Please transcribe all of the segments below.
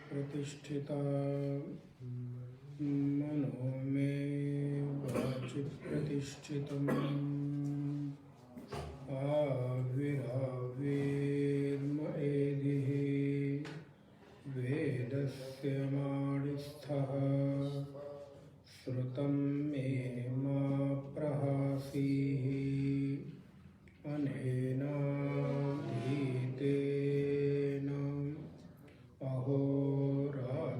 प्रतिष्ठिता मनो मे वाचि प्रतिष्ठितम् आविराविर्म एधिः वेदस्य माडिस्थः श्रुतं मे मा प्रहासीः अनेनाधीतेन अहोरात्रान्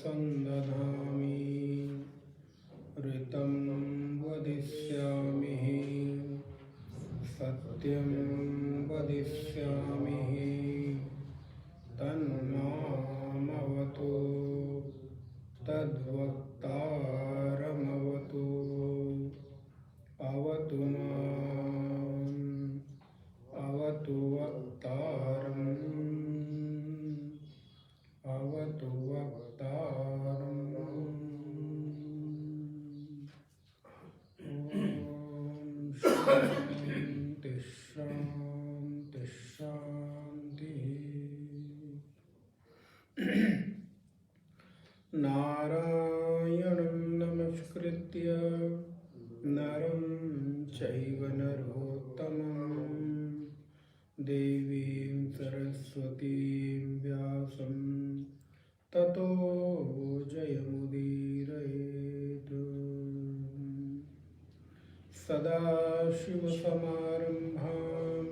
संदधामि ऋतं वदिष्यामि सत्यं वदिष्यामि तन्मामवतु तद्वक्तारमवतु अवतु माम् अवतु वक्तारम् अवतु वक्तारम्। शान्ति शान्ति शान्तिः। नारायणं नमस्कृत्य नरं चैव नरोत्तमं देवीं सरस्वतीं व्यासं ततो जयमुदीरयेत्। सदाशिवसमारम्भां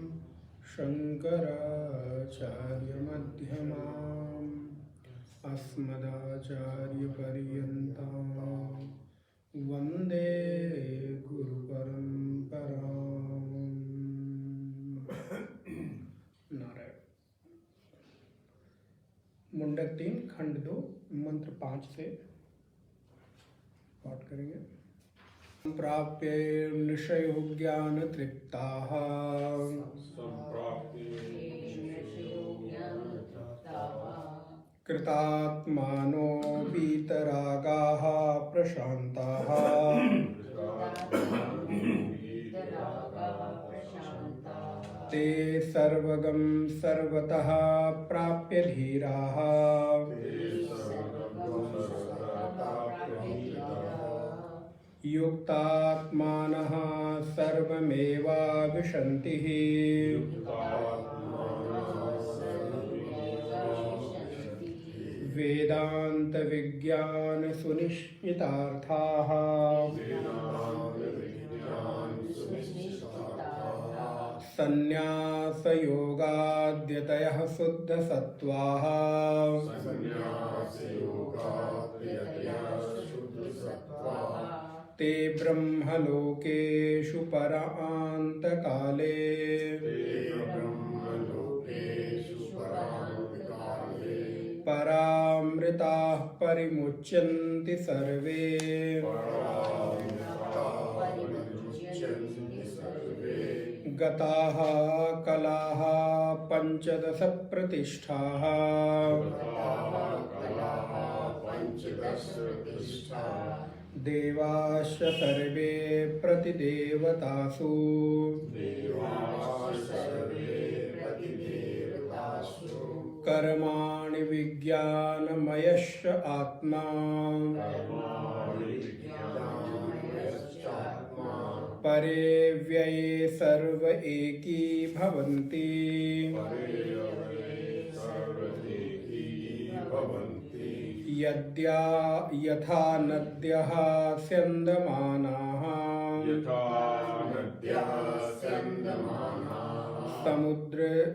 शङ्कराचार्यमध्यमाम् अस्मदाचार्यपर्यन्तां वन्दे गुरुपरम्पराम्। नारायण। मुंडक 3 खंड 2 मंत्र 5 से पाठ करेंगे। संप्राप्य निशयो ज्ञान तृप्ताः कृतात्मानो वीतरागाः प्रशान्ताः ते सर्वगं सर्वतः प्राप्य धीराः युक्तात्मानः सर्वमेवाभिशन्तिः वेदांत विज्ञान सुनिश्चितार्थाः संन्यास योगाद्यतयः शुद्ध सत्वाः ते ब्रह्मलोकेषु परान्तकाले परामृताः परिमुच्यन्ति सर्वे गताः कलाः पंचदश प्रतिष्ठाः देवाश्च सर्वे प्रतिदेवतासु कर्माणि विज्ञानमयश्च आत्मा परे व्यये सर्व एकी भवन्ति यथा नद्यः स्यन्दमानाः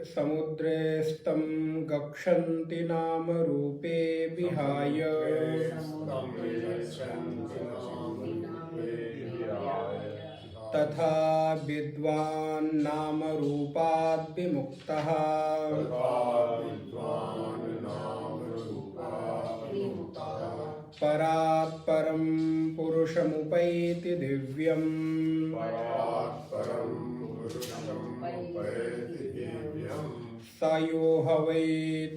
समुद्रेस्तं गच्छन्ति नाम रूपे विहाय तथा विद्वान् नाम रूपाद् विमुक्तः परात् परं पुरुषमुपैति दिव्यम् स यो ह वै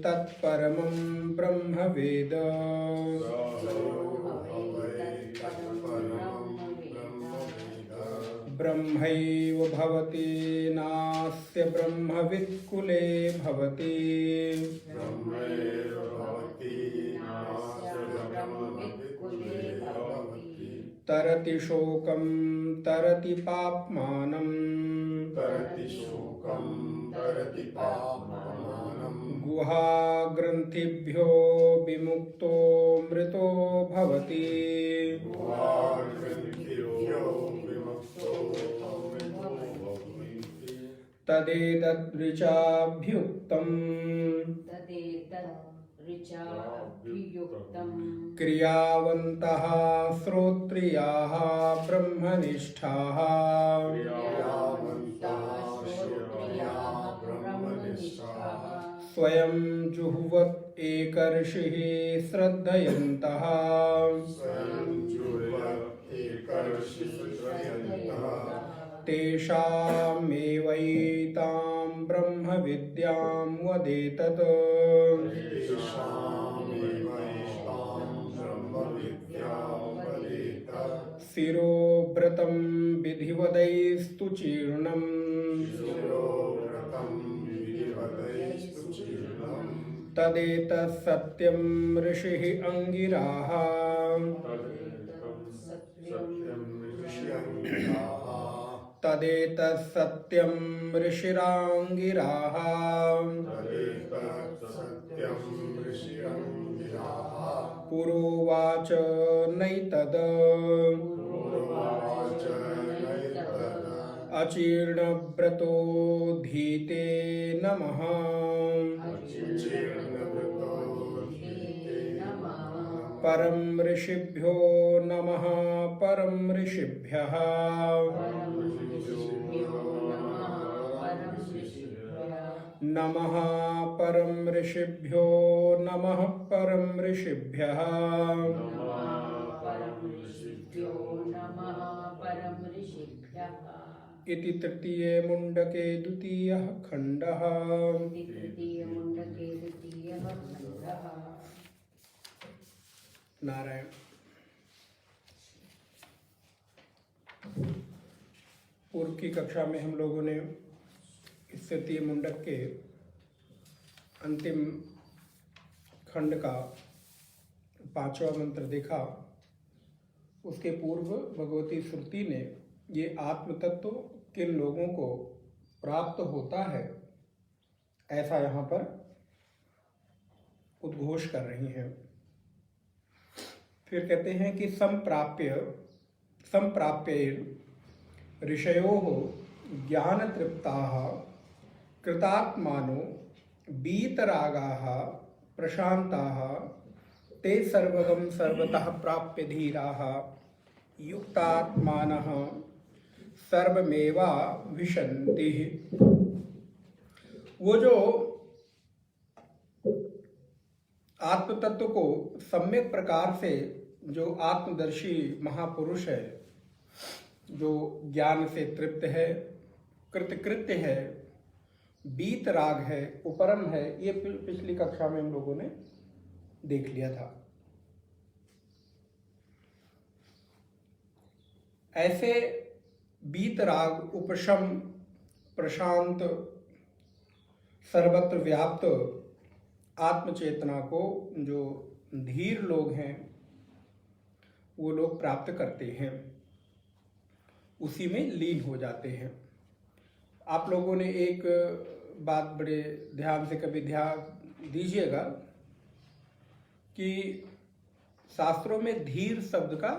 तत्परमं ब्रह्म वेद ब्रह्मैव भवति नास्य ब्रह्मवित् कुले भवति तरति शोकं तरति पाप्मानं गुहाग्रन्थिभ्यो विमुक्तो मृतो भवति तदेतद्ऋचाभ्युक्तम् क्रियावन्तः श्रोत्रियाः ब्रह्मनिष्ठाः स्वयं जुह्वत् एकर्षिः श्रद्धयन्तः तेषामेवैतां ब्रह्मविद्यां वदेतत् शिरोव्रतं विधिवदैस्तु चीर्णम् तदेतत् सत्यं ऋषिः अंगिराः तदेतत् सत्यं ऋषिरांगिराः पुरोवाच नैतद् अचीर्णव्रतो धीते नमः परं ऋषिभ्यो नमः परं ऋषिभ्यः नमः परं ऋषिभ्यो नमः परं ऋषिभ्यः इति तृतीये मुण्डके द्वितीयः खण्डः। नारायण। पूर्व की कक्षा में हम लोगों ने इस तृतीय मुंडक के अंतिम खंड का 5वां मंत्र देखा। उसके पूर्व भगवती श्रुति ने ये आत्म तत्व किन लोगों को प्राप्त होता है ऐसा यहाँ पर उद्घोष कर रही हैं। फिर कहते हैं कि संप्राप्य ऋषयोः ज्ञान तृप्ताः कृतात्मानो वीतरागाः प्रशान्ताः ते सर्वगं सर्वतः प्राप्य धीराः युक्तात्मानः सर्वमेवा विशन्ति। वो जो आत्म तत्व को सम्यक प्रकार से जो आत्मदर्शी महापुरुष है, जो ज्ञान से तृप्त है, कृतकृत्य है, वीतराग है, उपरम है, ये पिछली कक्षा में हम लोगों ने देख लिया था। ऐसे वीतराग, उपशम, प्रशांत, सर्वत्र व्याप्त आत्मचेतना को जो धीर लोग हैं वो लोग प्राप्त करते हैं, उसी में लीन हो जाते हैं। आप लोगों ने एक बात बड़े ध्यान से कभी ध्यान दीजिएगा कि शास्त्रों में धीर शब्द का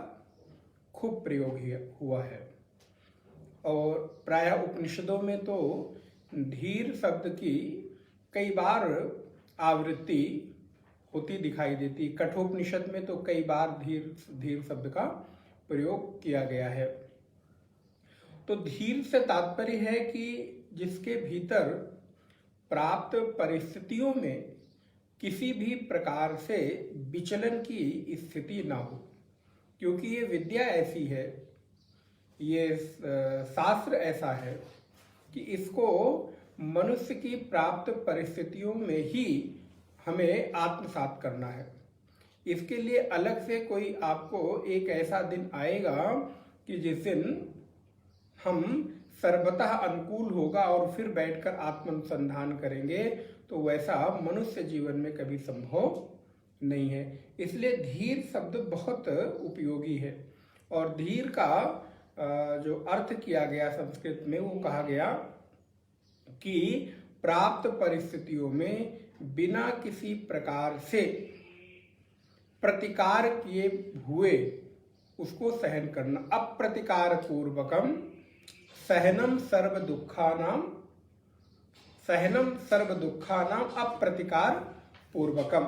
खूब प्रयोग हुआ है और प्रायः उपनिषदों में तो धीर शब्द की कई बार आवृत्ति होती दिखाई देती। कठोपनिषद में तो कई बार धीर शब्द का प्रयोग किया गया है। तो धीर से तात्पर्य है कि जिसके भीतर प्राप्त परिस्थितियों में किसी भी प्रकार से विचलन की स्थिति ना हो, क्योंकि ये विद्या ऐसी है, ये शास्त्र ऐसा है कि इसको मनुष्य की प्राप्त परिस्थितियों में ही हमें आत्मसात करना है। इसके लिए अलग से कोई आपको एक ऐसा दिन आएगा कि जिस दिन हम सर्वतः अनुकूल होगा और फिर बैठकर आत्मानुसंधान करेंगे, तो वैसा मनुष्य जीवन में कभी संभव नहीं है। इसलिए धीर शब्द बहुत उपयोगी है। और धीर का जो अर्थ किया गया संस्कृत में, वो कहा गया कि प्राप्त परिस्थितियों में बिना किसी प्रकार से प्रतिकार किए हुए उसको सहन करना। अप्रतिकार पूर्वकम सहनम सर्व दुखानाम, सहनम सर्व दुखानाम अप्रतिकार पूर्वकम।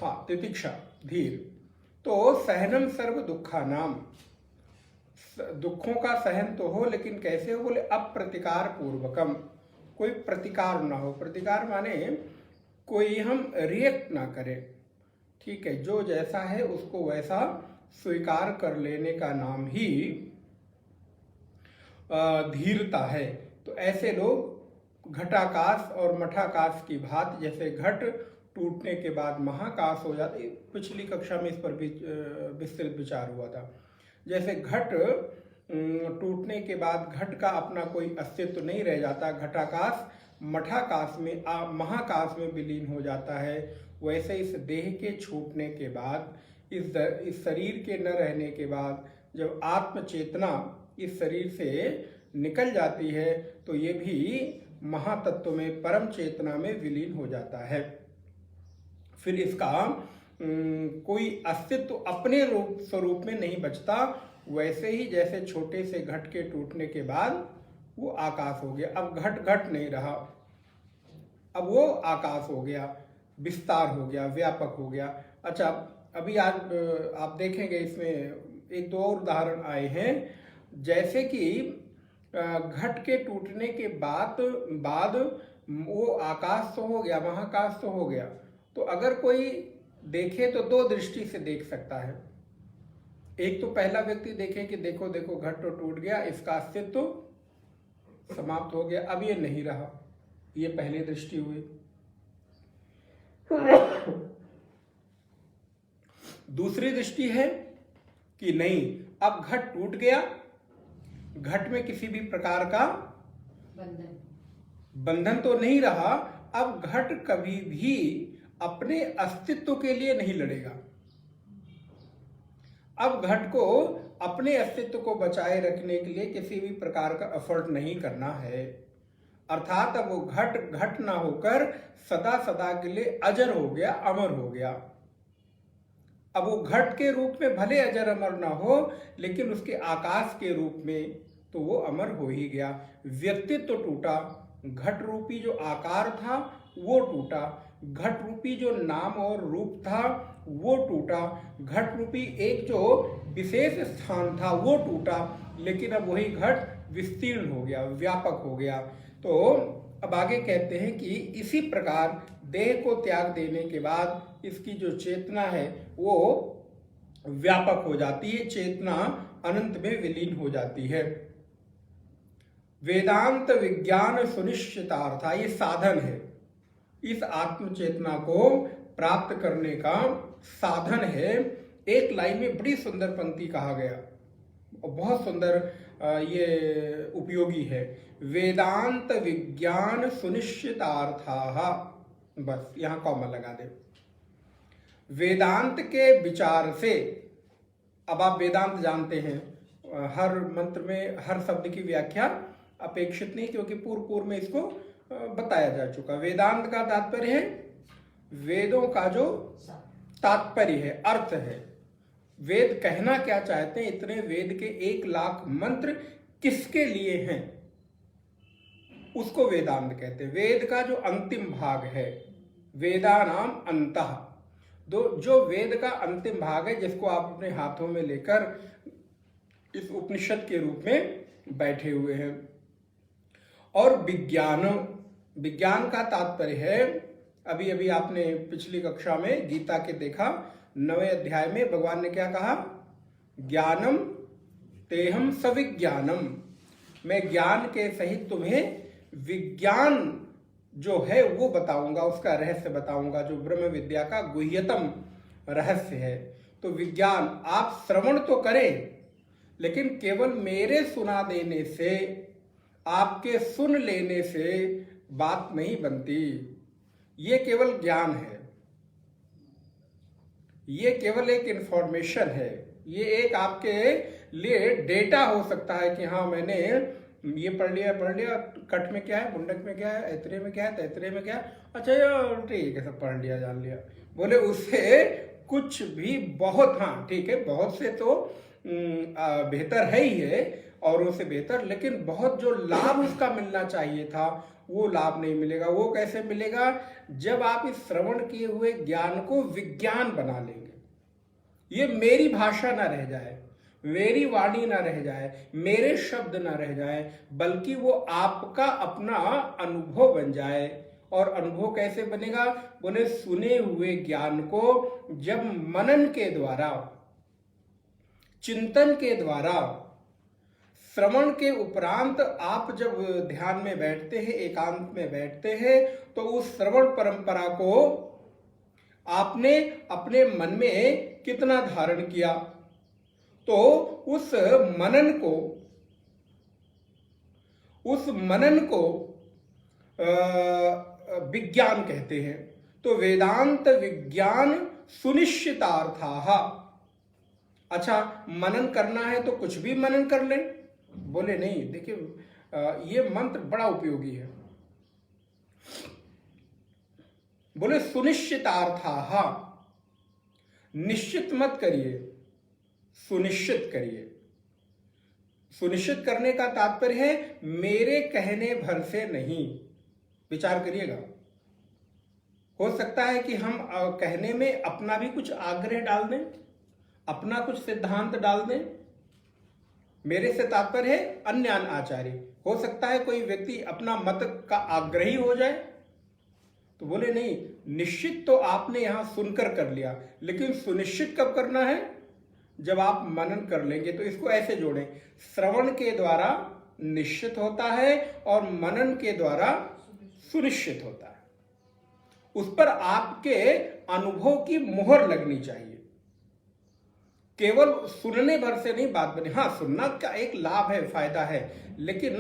हाँ, तितिक्षा, धीर। तो सहनम सर्व दुखानाम, दुखों का सहन तो हो, लेकिन कैसे हो? बोले अप्रतिकार पूर्वकम, कोई प्रतिकार ना हो। प्रतिकार माने कोई हम रिएक्ट ना करें, ठीक है, जो जैसा है उसको वैसा स्वीकार कर लेने का नाम ही धीरता है। तो ऐसे लोग घटाकाश और मठाकाश की भांति, जैसे घट टूटने के बाद महाकाश हो जाती, पिछली कक्षा में इस पर भी विस्तृत विचार हुआ था। जैसे घट टूटने के बाद घट का अपना कोई अस्तित्व नहीं रह जाता, घटाकाश मठाकाश में महाकाश में विलीन हो जाता है, वैसे इस देह के छूटने के बाद, इस शरीर के न रहने के बाद, जब आत्म चेतना इस शरीर से निकल जाती है, तो ये भी महातत्व में, परम चेतना में विलीन हो जाता है। फिर इसका कोई अस्तित्व अपने रूप स्वरूप में नहीं बचता। वैसे ही जैसे छोटे से घट के टूटने के बाद वो आकाश हो गया, अब घट घट नहीं रहा, अब वो आकाश हो गया, विस्तार हो गया, व्यापक हो गया। अच्छा, अभी आज आप देखेंगे इसमें एक दो और उदाहरण आए हैं। जैसे कि घट के टूटने के बाद वो आकाश तो हो गया, महाकाश तो हो गया, तो अगर कोई देखे तो दो दृष्टि से देख सकता है। एक तो पहला व्यक्ति देखे कि देखो देखो घट तो टूट गया, इसका अस्तित्व तो समाप्त हो गया, अब ये नहीं रहा, ये पहली दृष्टि हुई। दूसरी दृष्टि है कि नहीं, अब घट टूट गया, घट में किसी भी प्रकार का बंधन तो नहीं रहा, अब घट कभी भी अपने अस्तित्व के लिए नहीं लड़ेगा। अब घट को अपने अस्तित्व को बचाए रखने के लिए किसी भी प्रकार का एफर्ट नहीं करना है। अर्थात अब वो घट ना होकर सदा सदा के लिए अजर हो गया, अमर हो गया। अब वो घट के रूप में भले अजर अमर ना हो, लेकिन उसके आकाश के रूप में तो वो अमर हो ही गया। व्यक्तित्व तो टूटा, घट रूपी जो आकार था वो टूटा, घट रूपी जो नाम और रूप था वो टूटा, घट रूपी एक जो विशेष स्थान था वो टूटा, लेकिन अब वही घट विस्तीर्ण हो गया, व्यापक हो गया। तो अब आगे कहते हैं कि इसी प्रकार देह को त्याग देने के बाद इसकी जो चेतना है वो व्यापक हो जाती है, चेतना अनंत में विलीन हो जाती है। वेदांत विज्ञान सुनिश्चितार्था, ये साधन है, इस आत्म चेतना को प्राप्त करने का साधन है। एक लाइन में बड़ी सुंदर पंक्ति कहा गया और बहुत सुंदर ये उपयोगी है। वेदांत विज्ञान सुनिश्चितार्था, बस यहां कॉमा लगा दे। वेदांत के विचार से, अब आप वेदांत जानते हैं, हर मंत्र में हर शब्द की व्याख्या अपेक्षित नहीं, क्योंकि पूर्व में इसको बताया जा चुका। वेदांत का तात्पर्य है वेदों का जो तात्पर्य है, अर्थ है, वेद कहना क्या चाहते हैं, इतने वेद के 1,00,000 मंत्र किसके लिए हैं, उसको वेदांत कहते हैं। वेद का जो अंतिम भाग है, वेदानाम अंतः, जो वेद का अंतिम भाग है, जिसको आप अपने हाथों में लेकर इस उपनिषद के रूप में बैठे हुए हैं। और विज्ञान का तात्पर्य है अभी अभी आपने पिछली कक्षा में गीता के देखा 9वें अध्याय में भगवान ने क्या कहा, ज्ञानम तेहम सविज्ञानम, मैं ज्ञान के सहित तुम्हें विज्ञान जो है वो बताऊंगा, उसका रहस्य बताऊंगा, जो ब्रह्म विद्या का गुह्यतम रहस्य है। तो विज्ञान आप श्रवण तो करें, लेकिन केवल मेरे सुना देने से, आपके सुन लेने से बात नहीं बनती। ये केवल ज्ञान है, ये केवल एक इंफॉर्मेशन है, ये एक आपके लिए डेटा हो सकता है कि हाँ मैंने ये पढ़ लिया, कट में क्या है, मुंडक में क्या है, ऐतरे में क्या है, तैतरे में क्या है, अच्छा यार ठीक है सब पढ़ लिया, जान लिया। बोले उससे कुछ भी बहुत, हाँ ठीक है, बहुत से तो बेहतर है ही है, और उससे बेहतर, लेकिन बहुत जो लाभ उसका मिलना चाहिए था वो लाभ नहीं मिलेगा। वो कैसे मिलेगा, जब आप इस श्रवण किए हुए ज्ञान को विज्ञान बना लेंगे। ये मेरी भाषा ना रह जाए, मेरी वाणी ना रह जाए, मेरे शब्द ना रह जाए, बल्कि वो आपका अपना अनुभव बन जाए। और अनुभव कैसे बनेगा, बोले सुने हुए ज्ञान को जब मनन के द्वारा, चिंतन के द्वारा, श्रवण के उपरांत आप जब ध्यान में बैठते हैं, एकांत में बैठते हैं, तो उस श्रवण परंपरा को आपने अपने मन में कितना धारण किया, तो उस मनन को विज्ञान कहते हैं। तो वेदांत विज्ञान सुनिश्चितार्थाः। अच्छा, मनन करना है तो कुछ भी मनन कर लें, बोले नहीं। देखिए ये मंत्र बड़ा उपयोगी है। बोले सुनिश्चितार्थाः, निश्चित मत करिए, सुनिश्चित करिए। सुनिश्चित करने का तात्पर्य है मेरे कहने भर से नहीं। विचार करिएगा, हो सकता है कि हम कहने में अपना भी कुछ आग्रह डाल दें, अपना कुछ सिद्धांत डाल दें। मेरे से तात्पर्य है अन्यान आचार्य। हो सकता है कोई व्यक्ति अपना मत का आग्रही हो जाए, तो बोले नहीं, निश्चित तो आपने यहां सुनकर कर लिया, लेकिन सुनिश्चित कब करना है, जब आप मनन कर लेंगे। तो इसको ऐसे जोड़ें, श्रवण के द्वारा निश्चित होता है और मनन के द्वारा सुनिश्चित होता है। उस पर आपके अनुभव की मुहर लगनी चाहिए। केवल सुनने भर से नहीं बात बने। हाँ, सुनना का एक लाभ है, फायदा है, लेकिन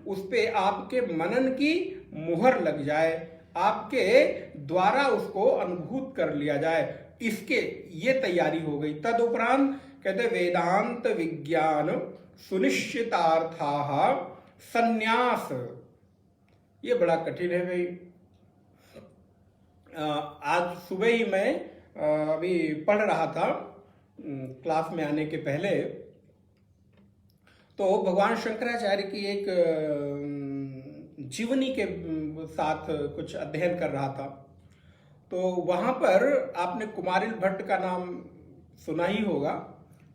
उस पे आपके मनन की मुहर लग जाए, आपके द्वारा उसको अनुभूत कर लिया जाए, इसके ये तैयारी हो गई। तदुपरांत कहते वेदांत विज्ञान सुनिश्चितार्थाः संन्यास। ये बड़ा कठिन है भाई। आज सुबह ही मैं अभी पढ़ रहा था क्लास में आने के पहले, तो भगवान शंकराचार्य की एक जीवनी के साथ कुछ अध्ययन कर रहा था। तो वहां पर आपने कुमारिल भट्ट का नाम सुना ही होगा।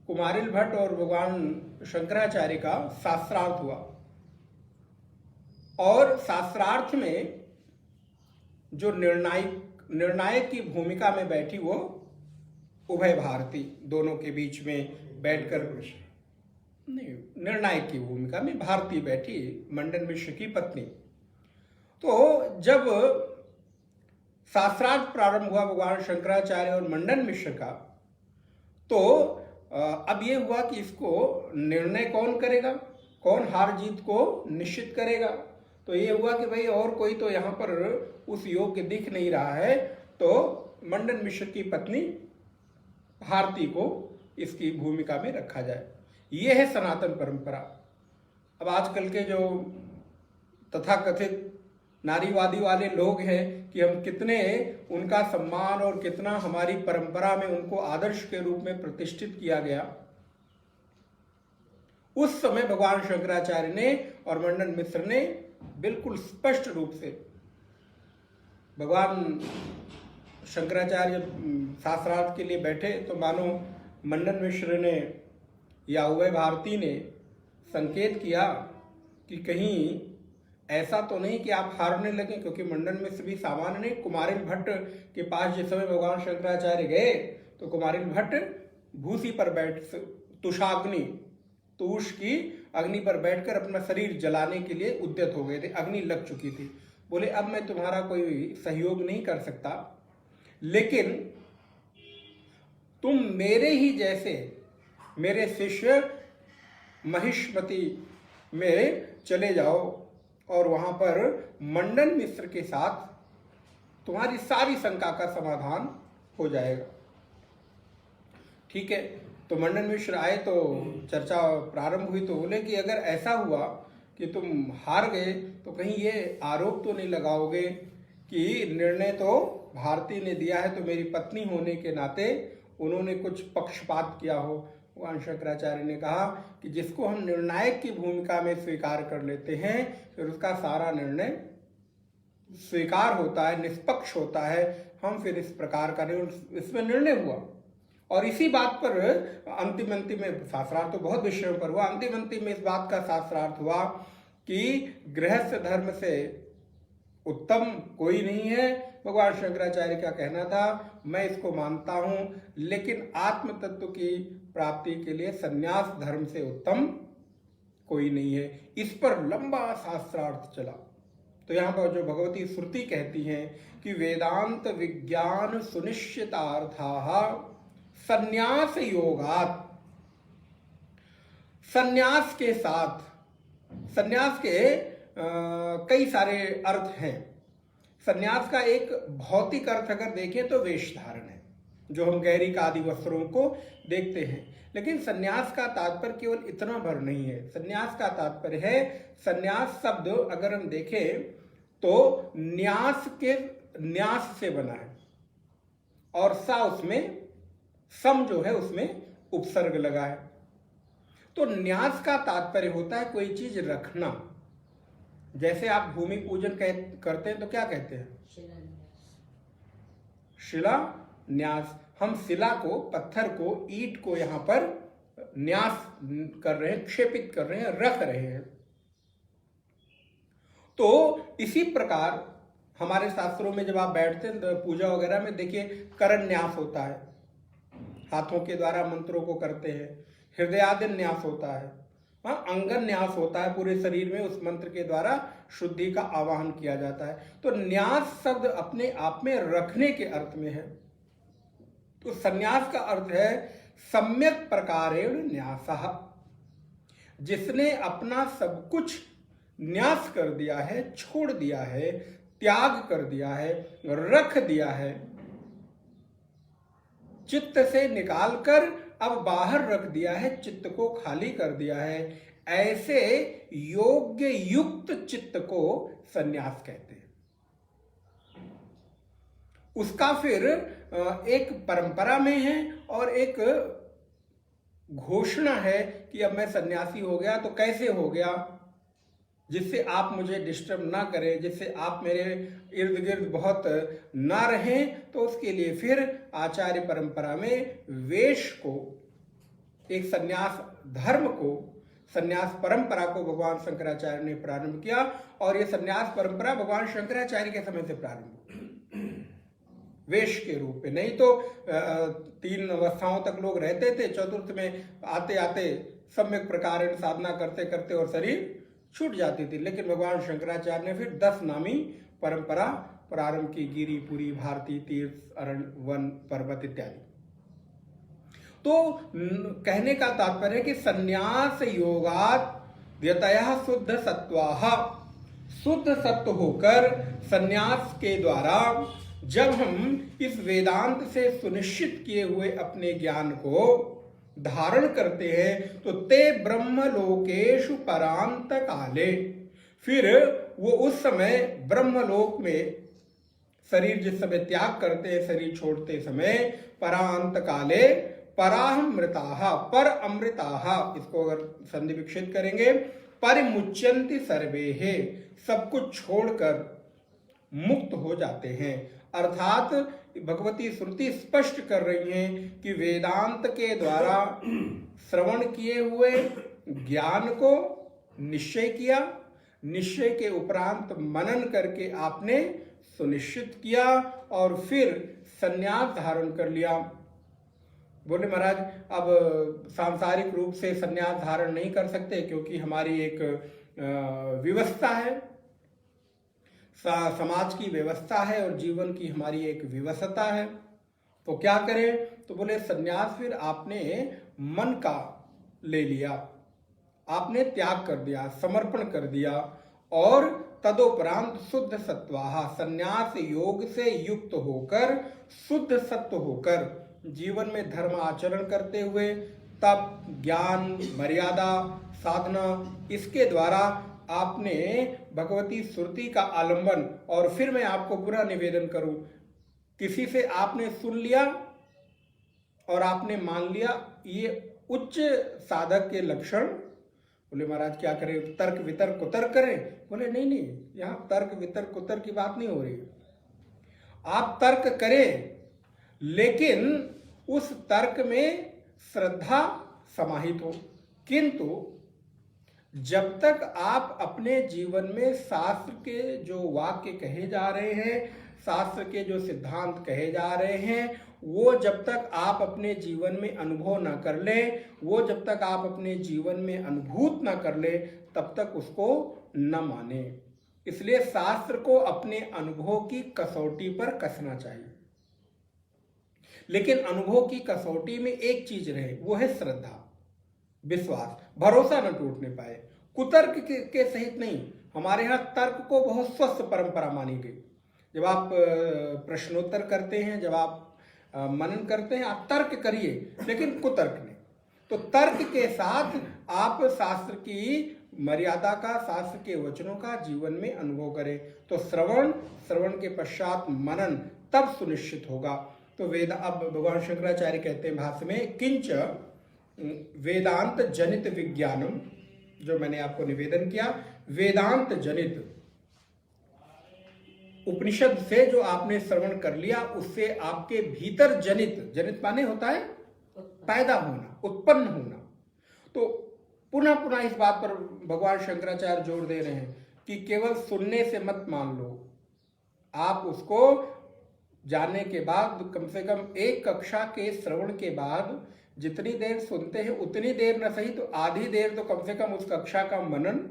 कुमारिल भट्ट और भगवान शंकराचार्य का शास्त्रार्थ हुआ, और शास्त्रार्थ में जो निर्णायक की भूमिका में बैठी वो उभय भारती, दोनों के बीच में बैठकर, नहीं, निर्णायक की भूमिका में भारती बैठी, मंडन मिश्र की पत्नी। तो जब शास्त्रार्थ प्रारंभ हुआ भगवान शंकराचार्य और मंडन मिश्र का, तो अब ये हुआ कि इसको निर्णय कौन करेगा, कौन हार जीत को निश्चित करेगा। तो ये हुआ कि भाई और कोई तो यहाँ पर उस योग्य दिख नहीं रहा है, तो मंडन मिश्र की पत्नी भारती को इसकी भूमिका में रखा जाए। ये है सनातन परंपरा। अब आजकल के जो तथाकथित नारीवादी वाले लोग हैं कि हम कितने उनका सम्मान और कितना हमारी परंपरा में उनको आदर्श के रूप में प्रतिष्ठित किया गया, उस समय भगवान शंकराचार्य ने और मंडन मिश्र ने बिल्कुल स्पष्ट रूप से, भगवान शंकराचार्य शास्त्रार्थ के लिए बैठे तो मानो मंडन मिश्र ने या उभय भारती ने संकेत किया कि कहीं ऐसा तो नहीं कि आप हारने लगे, क्योंकि मंडन मिश्र भी सामान्य नहीं। कुमारिल भट्ट के पास जिस समय भगवान शंकराचार्य गए तो कुमारिल भट्ट भूसी पर बैठ, तुषाग्नि, तुष की अग्नि पर बैठकर अपना शरीर जलाने के लिए उद्यत हो गए थे, अग्नि लग चुकी थी। बोले अब मैं तुम्हारा कोई सहयोग नहीं कर सकता, लेकिन तुम मेरे ही जैसे मेरे शिष्य महिष्मति में चले जाओ और वहां पर मंडन मिश्र के साथ तुम्हारी सारी शंका का समाधान हो जाएगा। ठीक है, तो मंडन मिश्र आए तो चर्चा प्रारंभ हुई। तो बोले कि अगर ऐसा हुआ कि तुम हार गए तो कहीं ये आरोप तो नहीं लगाओगे कि निर्णय तो भारती ने दिया है, तो मेरी पत्नी होने के नाते उन्होंने कुछ पक्षपात किया हो। भगवान शंकराचार्य ने कहा कि जिसको हम निर्णायक की भूमिका में स्वीकार कर लेते हैं फिर उसका सारा निर्णय स्वीकार होता है, निष्पक्ष होता है। हम फिर इस प्रकार का इसमें निर्णय हुआ और इसी बात पर अंतिम में शास्त्रार्थ तो बहुत विषयों पर हुआ, अंतिम में इस बात का शास्त्रार्थ हुआ कि गृहस्थ धर्म से उत्तम कोई नहीं है। भगवान शंकराचार्य का कहना था, मैं इसको मानता हूं, लेकिन आत्म तत्व की प्राप्ति के लिए संन्यास धर्म से उत्तम कोई नहीं है। इस पर लंबा शास्त्रार्थ चला। तो यहाँ पर जो भगवती श्रुति कहती हैं कि वेदांत विज्ञान सुनिश्चितार्थाः संन्यास योगात्, संन्यास के साथ, संन्यास के कई सारे अर्थ हैं। संन्यास का एक भौतिक अर्थ अगर देखें तो वेश धारण है, जो हम गैरिक आदि वस्त्रों को देखते हैं। लेकिन संन्यास का तात्पर्य केवल इतना भर नहीं है। संन्यास का तात्पर्य है, संन्यास शब्द अगर हम देखें तो न्यास के न्यास से बना है और सा उसमें सम जो है उसमें उपसर्ग लगा है। तो न्यास का तात्पर्य होता है कोई चीज रखना। जैसे आप भूमि पूजन करते हैं तो क्या कहते हैं? शिला न्यास। हम शिला को, पत्थर को, ईंट को यहां पर न्यास कर रहे हैं, क्षेपित कर रहे हैं, रख रहे हैं। तो इसी प्रकार हमारे शास्त्रों में जब आप बैठते हैं तो पूजा वगैरह में देखिए करण न्यास होता है, हाथों के द्वारा मंत्रों को करते हैं। हृदयादि न्यास होता है, अंगन न्यास होता है, पूरे शरीर में उस मंत्र के द्वारा शुद्धि का आवाहन किया जाता है। तो न्यास शब्द अपने आप में रखने के अर्थ में है। तो संन्यास का अर्थ है सम्यक प्रकारेण न्यासः, जिसने अपना सब कुछ न्यास कर दिया है, छोड़ दिया है, त्याग कर दिया है, रख दिया है, चित्त से निकालकर अब बाहर रख दिया है, चित्त को खाली कर दिया है। ऐसे योग्य युक्त चित्त को संन्यास कहते हैं। उसका फिर एक परंपरा में है और एक घोषणा है कि अब मैं सन्यासी हो गया। तो कैसे हो गया? जिससे आप मुझे डिस्टर्ब ना करें, जिससे आप मेरे इर्द गिर्द बहुत ना रहें। तो उसके लिए फिर आचार्य परंपरा में वेश को, एक सन्यास धर्म को, सन्यास परंपरा को भगवान शंकराचार्य ने प्रारंभ किया। और ये सन्यास परंपरा भगवान शंकराचार्य के समय से प्रारंभ हुई वेश के रूप में। नहीं तो 3 अवस्थाओं तक लोग रहते थे, चतुर्थ में आते आते सम्यक प्रकार साधना करते करते और शरीर छूट जाती थी। लेकिन भगवान शंकराचार्य ने फिर 10 नामी परंपरा प्रारंभ की, गिरी, पुरी, भारती, तीर्थ, अरण्य, वन, पर्वत इत्यादि। तो कहने का तात्पर्य है कि संन्यास योगात् व्यतयः शुद्ध सत्वाः, शुद्ध सत्व होकर संन्यास के द्वारा जब हम इस वेदांत से सुनिश्चित किए हुए अपने ज्ञान को धारण करते हैं तो ते ब्रह्मलोकेषु परांत काले, फिर वो उस समय ब्रह्मलोक में शरीर जिस समय त्याग करते हैं, शरीर छोड़ते समय, परांत काले परामृताः, पर अमृताः, इसको अगर संधि विक्षित करेंगे, परिमुच्यन्ति सर्वेः, सब कुछ छोड़कर मुक्त हो जाते हैं। अर्थात भगवती श्रुति स्पष्ट कर रही है कि वेदांत के द्वारा श्रवण किए हुए ज्ञान को निश्चय किया, निश्चय के उपरांत मनन करके आपने सुनिश्चित किया और फिर संन्यास धारण कर लिया। बोले महाराज अब सांसारिक रूप से संन्यास धारण नहीं कर सकते क्योंकि हमारी एक व्यवस्था है, समाज की व्यवस्था है और जीवन की हमारी एक विवशता है, तो क्या करें? तो बोले संन्यास फिर आपने मन का ले लिया, आपने त्याग कर दिया, समर्पण कर दिया और तदोपरांत शुद्ध सत्वाहा संन्यास योग से युक्त होकर शुद्ध सत्व होकर जीवन में धर्म आचरण करते हुए तप, ज्ञान, मर्यादा, साधना, इसके द्वारा आपने भगवती सुरति का आलंबन। और फिर मैं आपको पूरा निवेदन करूं, किसी से आपने सुन लिया और आपने मान लिया, ये उच्च साधक के लक्षण। बोले महाराज क्या करें, तर्क वितर्क कुतर्क करें? बोले नहीं नहीं, यहां तर्क वितर्क कुतर्क की बात नहीं हो रही। आप तर्क करें लेकिन उस तर्क में श्रद्धा समाहित हो। किंतु जब तक आप अपने जीवन में शास्त्र के जो वाक्य कहे जा रहे हैं, शास्त्र के जो सिद्धांत कहे जा रहे हैं, वो जब तक आप अपने जीवन में अनुभव न कर लें, वो जब तक आप अपने जीवन में अनुभूत न कर ले, तब तक उसको न माने। इसलिए शास्त्र को अपने अनुभव की कसौटी पर कसना चाहिए, लेकिन अनुभव की कसौटी में एक चीज रहे, वो है श्रद्धा, विश्वास, भरोसा न टूटने पाए। कुतर्क के सहित नहीं। हमारे यहाँ तर्क को बहुत स्वस्थ परंपरा मानी गई। जब आप प्रश्नोत्तर करते हैं, जब आप मनन करते हैं, आप तर्क करिए लेकिन कुतर्क नहीं। तो तर्क के साथ आप शास्त्र की मर्यादा का, शास्त्र के वचनों का जीवन में अनुभव करें। तो श्रवण के पश्चात मनन तब सुनिश्चित होगा। तो वेद, अब भगवान शंकराचार्य कहते हैं भाष्य में, किंच वेदांत जनित विज्ञानम, जो मैंने आपको निवेदन किया, वेदांत जनित उपनिषद से जो आपने श्रवण कर लिया, उससे आपके भीतर जनित माने होता है पैदा होना, उत्पन्न होना। तो पुनः पुनः इस बात पर भगवान शंकराचार्य जोर दे रहे हैं कि केवल सुनने से मत मान लो, आप उसको जानने के बाद कम से कम एक कक्षा के श्रवण के बाद जितनी देर सुनते हैं उतनी देर न सही तो आधी देर तो कम से कम उस कक्षा का मनन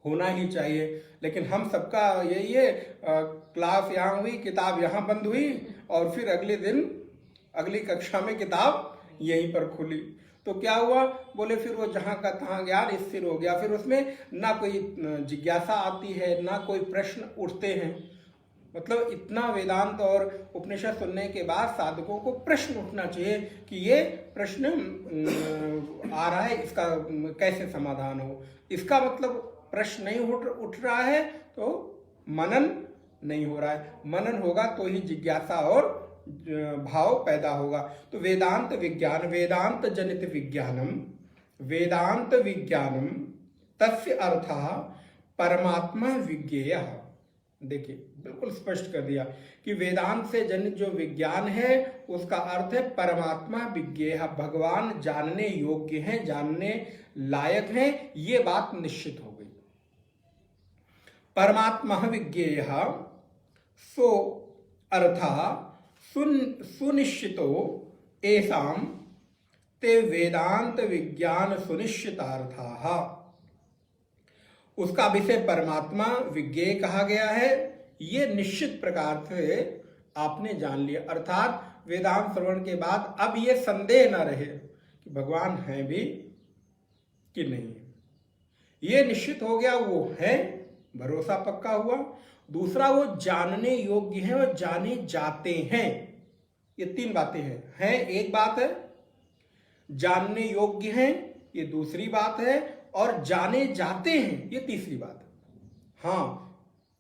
होना ही चाहिए। लेकिन हम सबका यही है, क्लास यहाँ हुई, किताब यहाँ बंद हुई और फिर अगले दिन अगली कक्षा में किताब यहीं पर खुली। तो क्या हुआ? बोले फिर वो जहाँ का तहाँ ज्ञान स्थिर हो गया, फिर उसमें ना कोई जिज्ञासा आती है, ना कोई प्रश्न उठते हैं। मतलब इतना वेदांत और उपनिषद सुनने के बाद साधकों को प्रश्न उठना चाहिए कि ये प्रश्न आ रहा है, इसका कैसे समाधान हो। इसका मतलब प्रश्न नहीं उठ रहा है तो मनन नहीं हो रहा है। मनन होगा तो ही जिज्ञासा और भाव पैदा होगा। तो वेदांत विज्ञान, वेदांत जनित विज्ञानम, वेदांत विज्ञानम तस्य अर्थः परमात्मा विज्ञेयः। देखिए बिल्कुल स्पष्ट कर दिया कि वेदांत से जनित जो विज्ञान है उसका अर्थ है परमात्मा विज्ञेय, भगवान जानने योग्य हैं, जानने लायक हैं। ये बात निश्चित हो गई। परमात्मा विज्ञेय सो अर्थः सुनिश्चितो एसाम ते वेदांत विज्ञान सुनिश्चितार्थाः। उसका विषय परमात्मा विज्ञेय कहा गया है। ये निश्चित प्रकार से आपने जान लिया, अर्थात वेदांत श्रवण के बाद अब ये संदेह न रहे कि भगवान है भी कि नहीं है। ये निश्चित हो गया, वो है, भरोसा पक्का हुआ। दूसरा, वो जानने योग्य है, वो जाने जाते हैं। ये तीन बातें हैं। एक बात है, जानने योग्य हैं, ये दूसरी बात है, और जाने जाते हैं, ये तीसरी बात है। हाँ,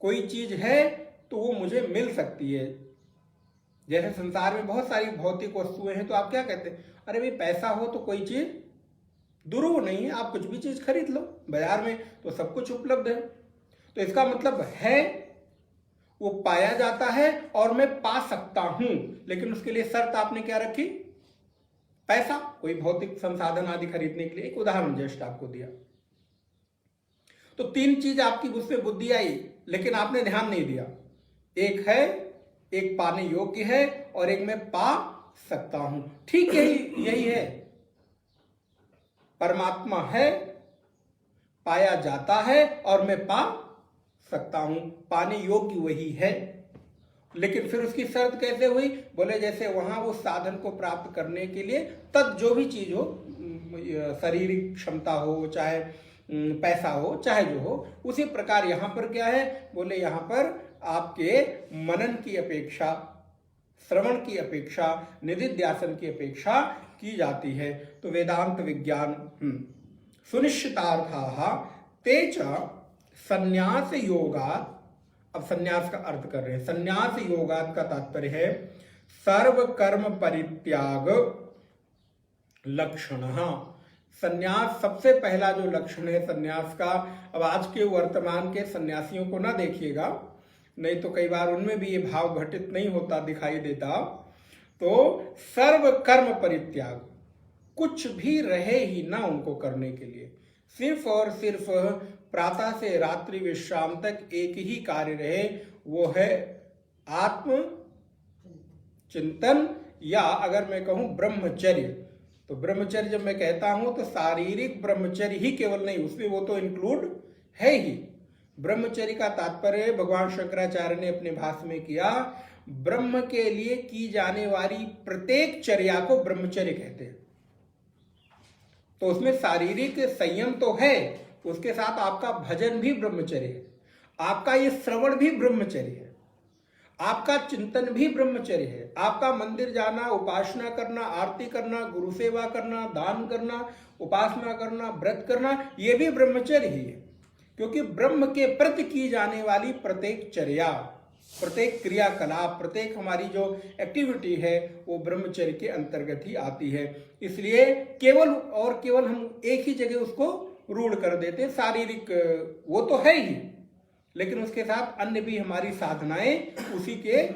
कोई चीज है तो वो मुझे मिल सकती है। जैसे संसार में बहुत सारी भौतिक वस्तुएं हैं, तो आप क्या कहते हैं, अरे भाई पैसा हो तो कोई चीज दुर्लभ नहीं है, आप कुछ भी चीज खरीद लो, बाजार में तो सब कुछ उपलब्ध है। तो इसका मतलब है वो पाया जाता है और मैं पा सकता हूं, लेकिन उसके लिए शर्त आपने क्या रखी? पैसा, कोई भौतिक संसाधन आदि खरीदने के लिए। एक उदाहरण जस्ट आपको दिया। तो तीन चीज आपकी उसमें बुद्धि आई, लेकिन आपने ध्यान नहीं दिया। एक है, एक पाने योग्य है और एक मैं पा सकता हूं। ठीक यही है। परमात्मा है, पाया जाता है और मैं पा सकता हूं, पाने योग्य वही है। लेकिन फिर उसकी शर्त कैसे हुई? बोले जैसे वहां वो साधन को प्राप्त करने के लिए तब जो भी चीज हो, शारीरिक क्षमता हो, चाहे पैसा हो, चाहे जो हो, उसी प्रकार यहां पर क्या है? बोले यहां पर आपके मनन की अपेक्षा, श्रवण की अपेक्षा, निधिध्यासन की अपेक्षा की जाती है। तो वेदांत विज्ञान सुनिश्चितार्थाः ते च संन्यास योगात्। अब संन्यास का अर्थ कर रहे हैं। संन्यास योगात् का तात्पर्य है सर्व कर्म परित्याग लक्षणः। संन्यास सबसे पहला जो लक्षण है संन्यास का, अब आज के वर्तमान के सन्यासियों को ना देखिएगा, नहीं तो कई बार उनमें भी ये भाव घटित नहीं होता, दिखाई देता। तो सर्व कर्म परित्याग, कुछ भी रहे ही ना उनको करने के लिए, सिर्फ और सिर्फ प्रातः से रात्रि विश्राम तक एक ही कार्य रहे, वो है आत्म चिंतन, या अगर मैं कहूं ब्रह्मचर्य। तो ब्रह्मचर्य जब मैं कहता हूं तो शारीरिक ब्रह्मचर्य ही केवल नहीं, उसमें वो तो इंक्लूड है ही। ब्रह्मचर्य का तात्पर्य भगवान शंकराचार्य ने अपने भाष्य में किया, ब्रह्म के लिए की जाने वाली प्रत्येक चर्या को ब्रह्मचर्य कहते हैं। तो उसमें शारीरिक संयम तो है, उसके साथ आपका भजन भी ब्रह्मचर्य है, आपका ये श्रवण भी ब्रह्मचर्य है, आपका चिंतन भी ब्रह्मचर्य है, आपका मंदिर जाना, उपासना करना, आरती करना, गुरु सेवा करना, दान करना, उपासना करना, व्रत करना, ये भी ब्रह्मचर्य ही है। क्योंकि ब्रह्म के प्रति की जाने वाली प्रत्येक चर्या, प्रत्येक क्रियाकलाप, प्रत्येक हमारी जो एक्टिविटी है वो ब्रह्मचर्य के अंतर्गत ही आती है। इसलिए केवल और केवल हम एक ही जगह उसको रूढ़ कर देते हैं। शारीरिक वो तो है ही, लेकिन उसके साथ अन्य भी हमारी साधनाएं उसी के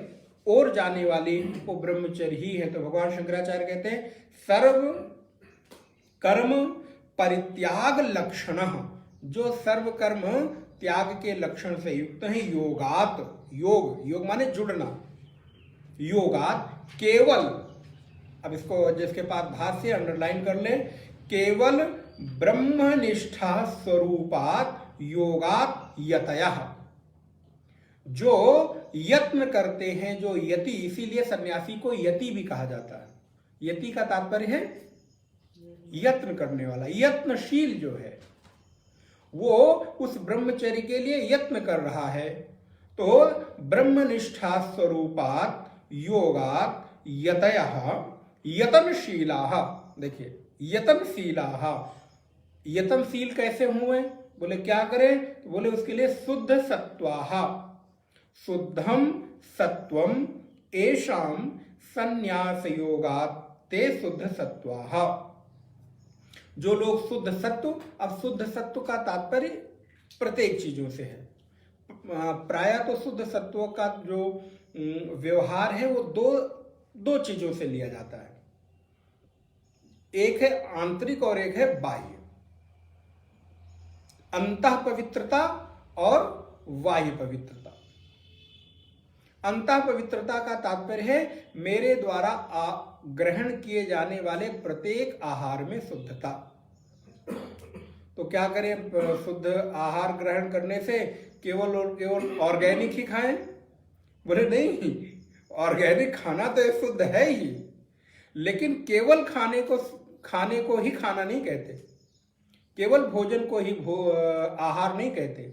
ओर जाने वाली वो ब्रह्मचर्य ही है। तो भगवान शंकराचार्य कहते हैं सर्व कर्म परित्याग लक्षणः, जो सर्व कर्म त्याग के लक्षण से युक्त है, योगात, योग माने जुड़ना, योगात केवल, अब इसको जिसके पास भाष्य अंडरलाइन कर ले, केवल ब्रह्मनिष्ठा स्वरूपात योगात यतयः, जो यत्न करते हैं, जो यति, इसीलिए सन्यासी को यति भी कहा जाता है। यति का तात्पर्य है यत्न करने वाला, यत्नशील जो है वो उस ब्रह्मचर्य के लिए यत्न कर रहा है। तो ब्रह्मनिष्ठा स्वरूपात योगात यतयः यतनशीलाः। देखिए यतनशीलाः, यतनशील कैसे हुए? बोले क्या करें? तो बोले उसके लिए शुद्ध सत्वाः, शुद्धम सत्वम एषाम संन्यास योगात ते शुद्ध सत्वाः। जो लोग शुद्ध सत्व, अब शुद्ध सत्व का तात्पर्य प्रत्येक चीजों से है। प्रायः तो शुद्ध सत्व का जो व्यवहार है वो दो चीजों से लिया जाता है, एक है आंतरिक और एक है बाह्य, अंतः पवित्रता और बाह्य पवित्रता। अंतः पवित्रता का तात्पर्य है मेरे द्वारा ग्रहण किए जाने वाले प्रत्येक आहार में शुद्धता। तो क्या करें? शुद्ध आहार ग्रहण करने से केवल और केवल ऑर्गेनिक ही खाएं? बोले नहीं, ऑर्गेनिक खाना तो शुद्ध है ही, लेकिन केवल खाने को ही खाना नहीं कहते, केवल भोजन को ही आहार नहीं कहते।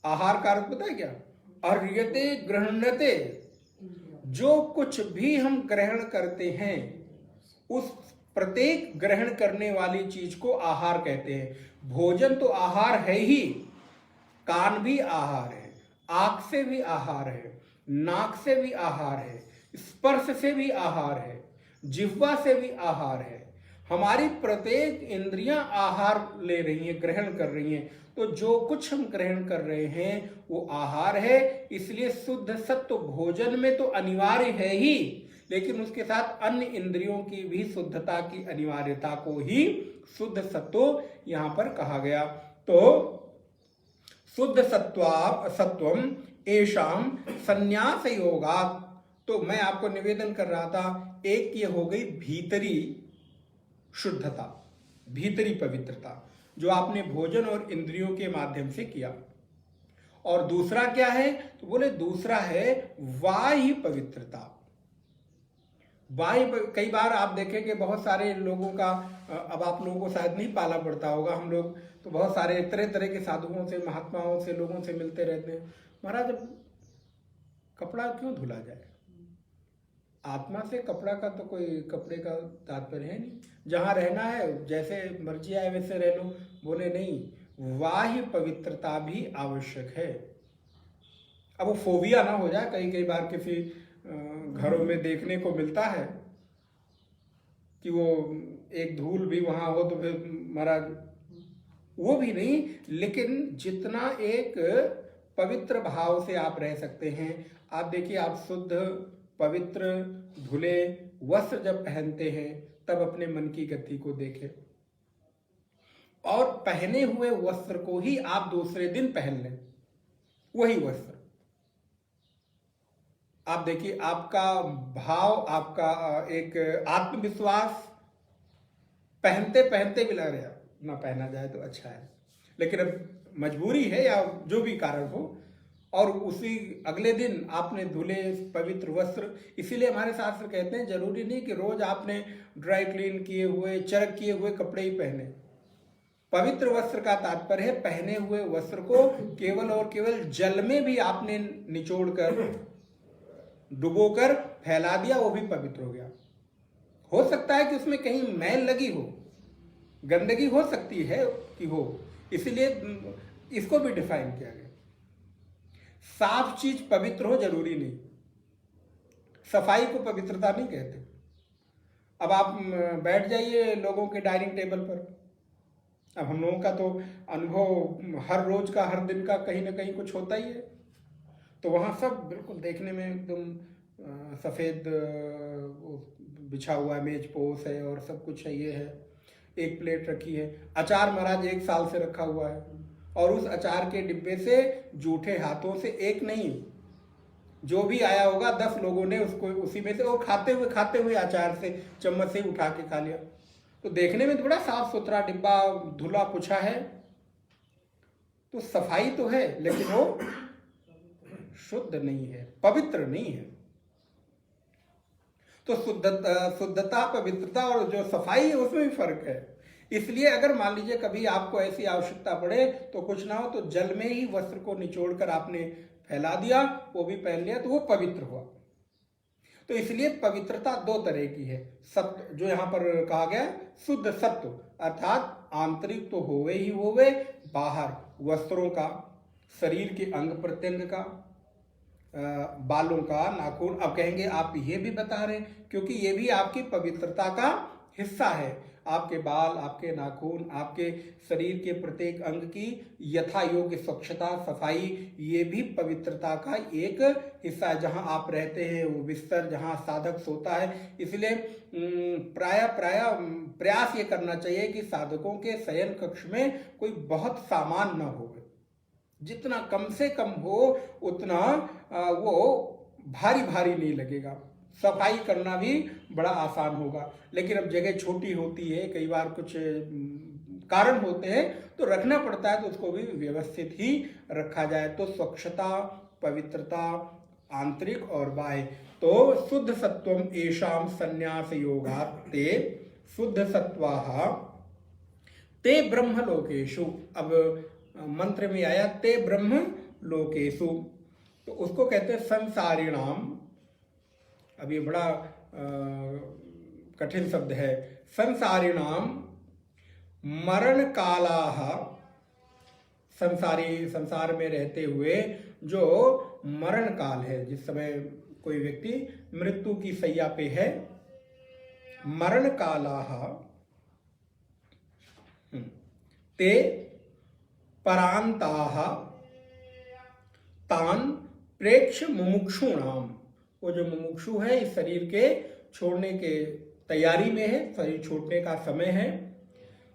आहार का अर्थ पता है क्या? अर्यते गृह्णते, जो कुछ भी हम ग्रहण करते हैं उस प्रत्येक ग्रहण करने वाली चीज को आहार कहते हैं। भोजन तो आहार है ही, कान भी आहार है, आंख से भी आहार है, नाक से भी आहार है, स्पर्श से भी आहार है, जिह्वा से भी आहार है। हमारी प्रत्येक इंद्रियां आहार ले रही हैं, ग्रहण कर रही हैं। तो जो कुछ हम ग्रहण कर रहे हैं वो आहार है। इसलिए शुद्ध सत्व भोजन में तो अनिवार्य है ही, लेकिन उसके साथ अन्य इंद्रियों की भी शुद्धता की अनिवार्यता को ही शुद्ध सत्व यहां पर कहा गया। तो शुद्ध सत्वम एषाम संन्यास योगात्। तो मैं आपको निवेदन कर रहा था, एक ये हो गई भीतरी शुद्धता, भीतरी पवित्रता, जो आपने भोजन और इंद्रियों के माध्यम से किया। और दूसरा क्या है? तो बोले दूसरा है बाह्य पवित्रता। कई बार आप देखें कि बहुत सारे लोगों का, अब आप लोगों को शायद नहीं पाला पड़ता होगा, हम लोग तो बहुत सारे तरह तरह के साधुओं से, महात्माओं से, लोगों से मिलते रहते हैं। महाराज, अब कपड़ा क्यों धुला जाए? आत्मा से कपड़ा का तो कोई कपड़े का तात्पर्य है नहीं। जहाँ रहना है जैसे मर्जी आए वैसे रह लो। बोले नहीं, बाह्य पवित्रता भी आवश्यक है। अब वो फोबिया ना हो जाए। कई बार किसी घरों में देखने को मिलता है कि वो एक धूल भी वहां हो तो फिर महाराज, वो भी नहीं, लेकिन जितना एक पवित्र भाव से आप रह सकते हैं। आप देखिए, आप शुद्ध पवित्र धुले वस्त्र जब पहनते हैं तब अपने मन की गति को देखें, और पहने हुए वस्त्र को ही आप दूसरे दिन पहन लें, वही वस्त्र। आप देखिए, आपका भाव, आपका एक आत्मविश्वास पहनते पहनते भी लग रहा है ना, पहना जाए तो अच्छा है, लेकिन अब मजबूरी है या जो भी कारण हो, और उसी अगले दिन आपने धुले पवित्र वस्त्र। इसीलिए हमारे शास्त्र कहते हैं जरूरी नहीं कि रोज आपने ड्राई क्लीन किए हुए, चरक किए हुए कपड़े ही पहने। पवित्र वस्त्र का तात्पर्य है पहने हुए वस्त्र को केवल और केवल जल में भी आपने निचोड़कर, डुबोकर फैला दिया, वो भी पवित्र हो गया। हो सकता है कि उसमें कहीं मैल लगी हो, गंदगी हो सकती है कि हो, इसलिए इसको भी डिफाइन किया गया। साफ चीज पवित्र हो जरूरी नहीं, सफाई को पवित्रता नहीं कहते। अब आप बैठ जाइए लोगों के डाइनिंग टेबल पर। अब हम लोगों का तो अनुभव हर रोज का, हर दिन का कहीं ना कहीं कुछ होता ही है। तो वहाँ सब बिल्कुल देखने में एकदम सफ़ेद बिछा हुआ है, मेज पोस है और सब कुछ है, ये है, एक प्लेट रखी है, अचार महाराज 1 साल से रखा हुआ है, और उस अचार के डिब्बे से जूठे हाथों से, एक नहीं, जो भी आया होगा 10 लोगों ने उसको उसी में से, और खाते हुए अचार से चम्मच से उठा के खा लिया। तो देखने में तो बड़ा साफ सुथरा डिब्बा, धुला पुछा है, तो सफाई तो है, लेकिन वो शुद्ध नहीं है, पवित्र नहीं है। तो शुद्धता, पवित्रता और जो सफाई है उसमें भी फर्क है। इसलिए अगर मान लीजिए कभी आपको ऐसी आवश्यकता पड़े तो कुछ ना हो तो जल में ही वस्त्र को निचोड़कर आपने फैला दिया, वो भी पहन लिया, तो वो पवित्र हुआ। तो इसलिए पवित्रता 2 तरह की है। सत्व, जो यहाँ पर कहा गया शुद्ध सत्व, अर्थात आंतरिक तो होवे ही होवे, बाहर वस्त्रों का, शरीर के अंग प्रत्यंग का, बालों का, नाखून। अब कहेंगे आप ये भी बता रहे, क्योंकि ये भी आपकी पवित्रता का हिस्सा है। आपके बाल, आपके नाखून, आपके शरीर के प्रत्येक अंग की यथा योग्य स्वच्छता, सफाई, ये भी पवित्रता का एक हिस्सा है। जहां आप रहते हैं वो बिस्तर, जहां साधक सोता है, इसलिए प्राय प्रयास ये करना चाहिए कि साधकों के शयन कक्ष में कोई बहुत सामान न हो, जितना कम से कम हो उतना वो भारी भारी नहीं लगेगा, सफाई करना भी बड़ा आसान होगा। लेकिन अब जगह छोटी होती है, कई बार कुछ कारण होते हैं तो रखना पड़ता है, तो उसको भी व्यवस्थित ही रखा जाए। तो स्वच्छता, पवित्रता, आंतरिक और बाह्य। तो शुद्ध सत्वम एषाम संन्यास योगात् ते शुद्ध सत्वाः ते ब्रह्म लोकेषु। अब मंत्र में आया ते ब्रह्म लोकेषु, तो उसको कहते हैं संसारिणाम। अब ये बड़ा कठिन शब्द है। संसारिणाम मरण कालाः, संसार में रहते हुए जो मरण काल है, जिस समय कोई व्यक्ति मृत्यु की शैया पे है, मरण कालाः ते परांताः तान प्रेक्ष मुमुक्षुणाम। वो जो मुमुक्षु है, इस शरीर के छोड़ने के तैयारी में है, शरीर छोड़ने का समय है।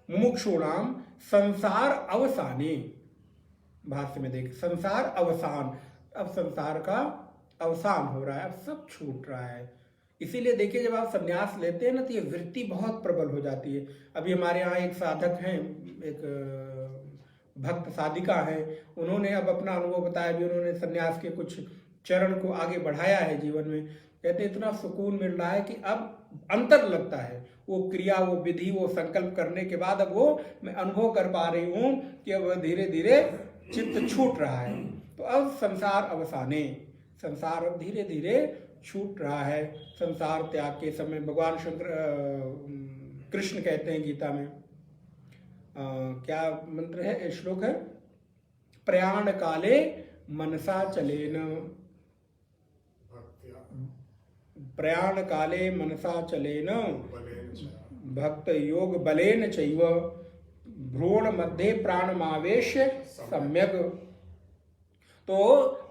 मुमुक्षुणाम संसार अवसाने, भाष्य में देख, संसार अवसान, अब संसार का अवसान हो रहा है, अब सब छूट रहा है। इसीलिए देखिए जब आप संन्यास लेते हैं ना तो ये वृत्ति बहुत प्रबल हो जाती है। अभी हमारे यहाँ एक साधक हैं, एक भक्त साधिका हैं, उन्होंने अब अपना अनुभव बताया, भी उन्होंने संन्यास के कुछ चरण को आगे बढ़ाया है जीवन में। कहते इतना सुकून मिल रहा है कि अब अंतर लगता है, वो क्रिया, वो विधि, वो संकल्प करने के बाद अब वो मैं अनुभव कर पा रही हूँ कि अब धीरे धीरे चित्त छूट रहा है। तो अब संसार अवसाने, संसार अब धीरे धीरे छूट रहा है। संसार त्याग के समय भगवान शंकर कृष्ण कहते हैं गीता में, क्या मंत्र है, श्लोक है, प्रयाण काले मनसा चलेन, प्रयाण काले मनसा चलेन भक्त योग बलेन चैव भ्रूण मध्य प्राणमावेश सम्यक। तो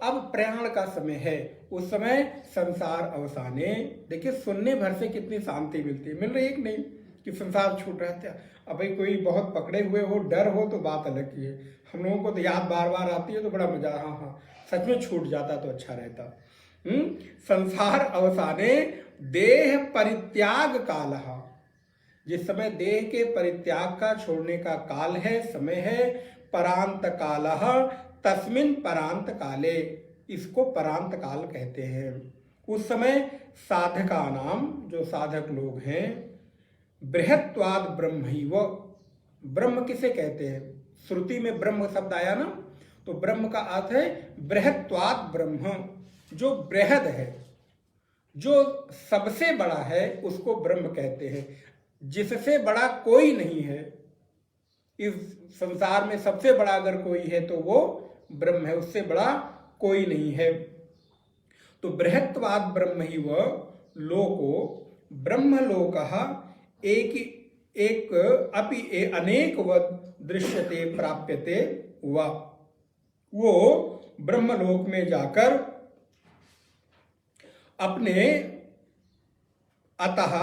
अब प्रयाण का समय है, उस समय संसार अवसाने। देखिए सुनने भर से कितनी शांति मिलती है, मिल रही है कि नहीं, कि संसार छूट रहा है। अब भाई कोई बहुत पकड़े हुए हो, डर हो तो बात अलग की है, हम लोगों को तो याद बार बार आती है तो बड़ा मजा, हाँ हाँ सच में छूट जाता तो अच्छा रहता। संसार अवसाने देह परित्याग काल, जिस समय देह के परित्याग का, छोड़ने का काल है, समय है, परांत काल, तस्मिन परांत काले, इसको परांत काल कहते हैं। उस समय साधका नाम, जो साधक लोग हैं, बृहत्वाद ब्रह्मैव, ब्रह्म किसे कहते हैं, श्रुति में ब्रह्म शब्द आया ना, तो ब्रह्म का अर्थ है बृहत्वाद ब्रह्म, जो बृहद है, जो सबसे बड़ा है, उसको ब्रह्म कहते हैं। जिससे बड़ा कोई नहीं है, इस संसार में सबसे बड़ा अगर कोई है तो वो ब्रह्म है, उससे बड़ा कोई नहीं है। तो बृहत्वाद ब्रह्मैव लोको ब्रह्मलोकः एक अपि अनेकवद दृश्यते प्राप्यते वा, वो ब्रह्मलोक में जाकर अपने, अतः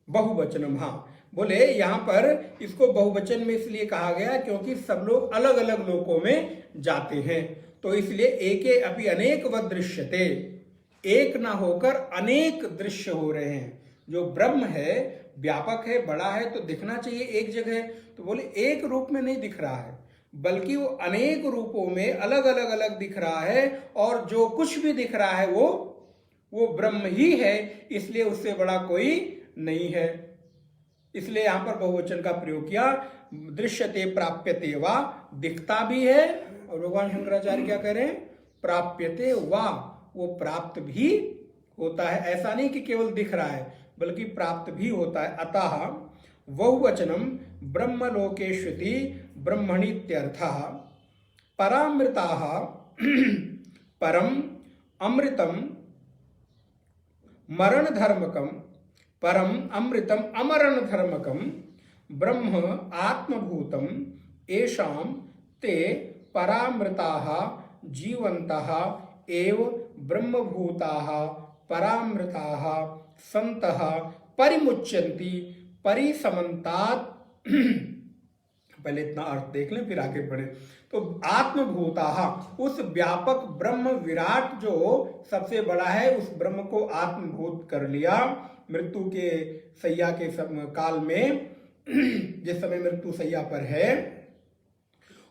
बहुवचनम, हाँ बोले यहाँ पर इसको बहुवचन में इसलिए कहा गया क्योंकि सब लोग अलग अलग लोकों में जाते हैं, तो इसलिए एके अपि अनेकवद दृश्यते, एक ना होकर अनेक दृश्य हो रहे हैं। जो ब्रह्म है व्यापक है, बड़ा है, तो दिखना चाहिए एक जगह, तो बोले एक रूप में नहीं दिख रहा है, बल्कि वो अनेक रूपों में अलग अलग अलग दिख रहा है, और जो कुछ भी दिख रहा है वो ब्रह्म ही है, इसलिए उससे बड़ा कोई नहीं है। इसलिए यहां पर बहुवचन का प्रयोग किया, दृश्यते प्राप्यते वा, दिखता भी है, और भगवान शंकराचार्य क्या कह रहे हैं, प्राप्यते वा, वो प्राप्त भी होता है। ऐसा नहीं कि केवल दिख रहा है, बल्कि प्राप्त भी होता है। अतः बहुवचनम ब्रह्मलोकेष्विति ब्रह्मणीत्यर्थः, परामृताः परम अमृतम मरण धर्मकम, परम अमृतम अमरण धर्मकम ब्रह्म आत्मभूतम एषां ते परामृताः जीवन्तः एव ब्रह्मभूताः परामृताः सन्तः परिमुच्यन्ति परिसमन्तात्। पहले इतना अर्थ देख लें फिर आगे बढ़े। तो आत्मभूताः, उस व्यापक ब्रह्म विराट जो सबसे बड़ा है, उस ब्रह्म को आत्मभूत कर लिया मृत्यु के सैया के काल में, जिस समय मृत्यु सैया पर है,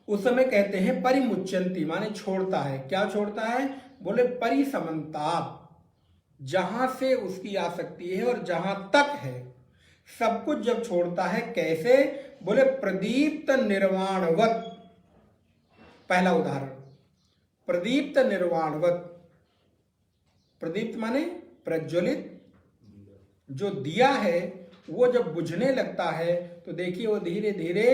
उस समय कहते हैं परिमुच्यंती, माने छोड़ता है। क्या छोड़ता है, बोले परिसमन्तात्, जहां से उसकी आसक्ति है और जहां तक है सब कुछ जब छोड़ता है। कैसे, बोले प्रदीप्त निर्वाणवत। पहला उदाहरण, प्रदीप्त निर्वाणवत, प्रदीप्त माने प्रज्वलित, जो दिया है वो जब बुझने लगता है तो देखिए वो धीरे धीरे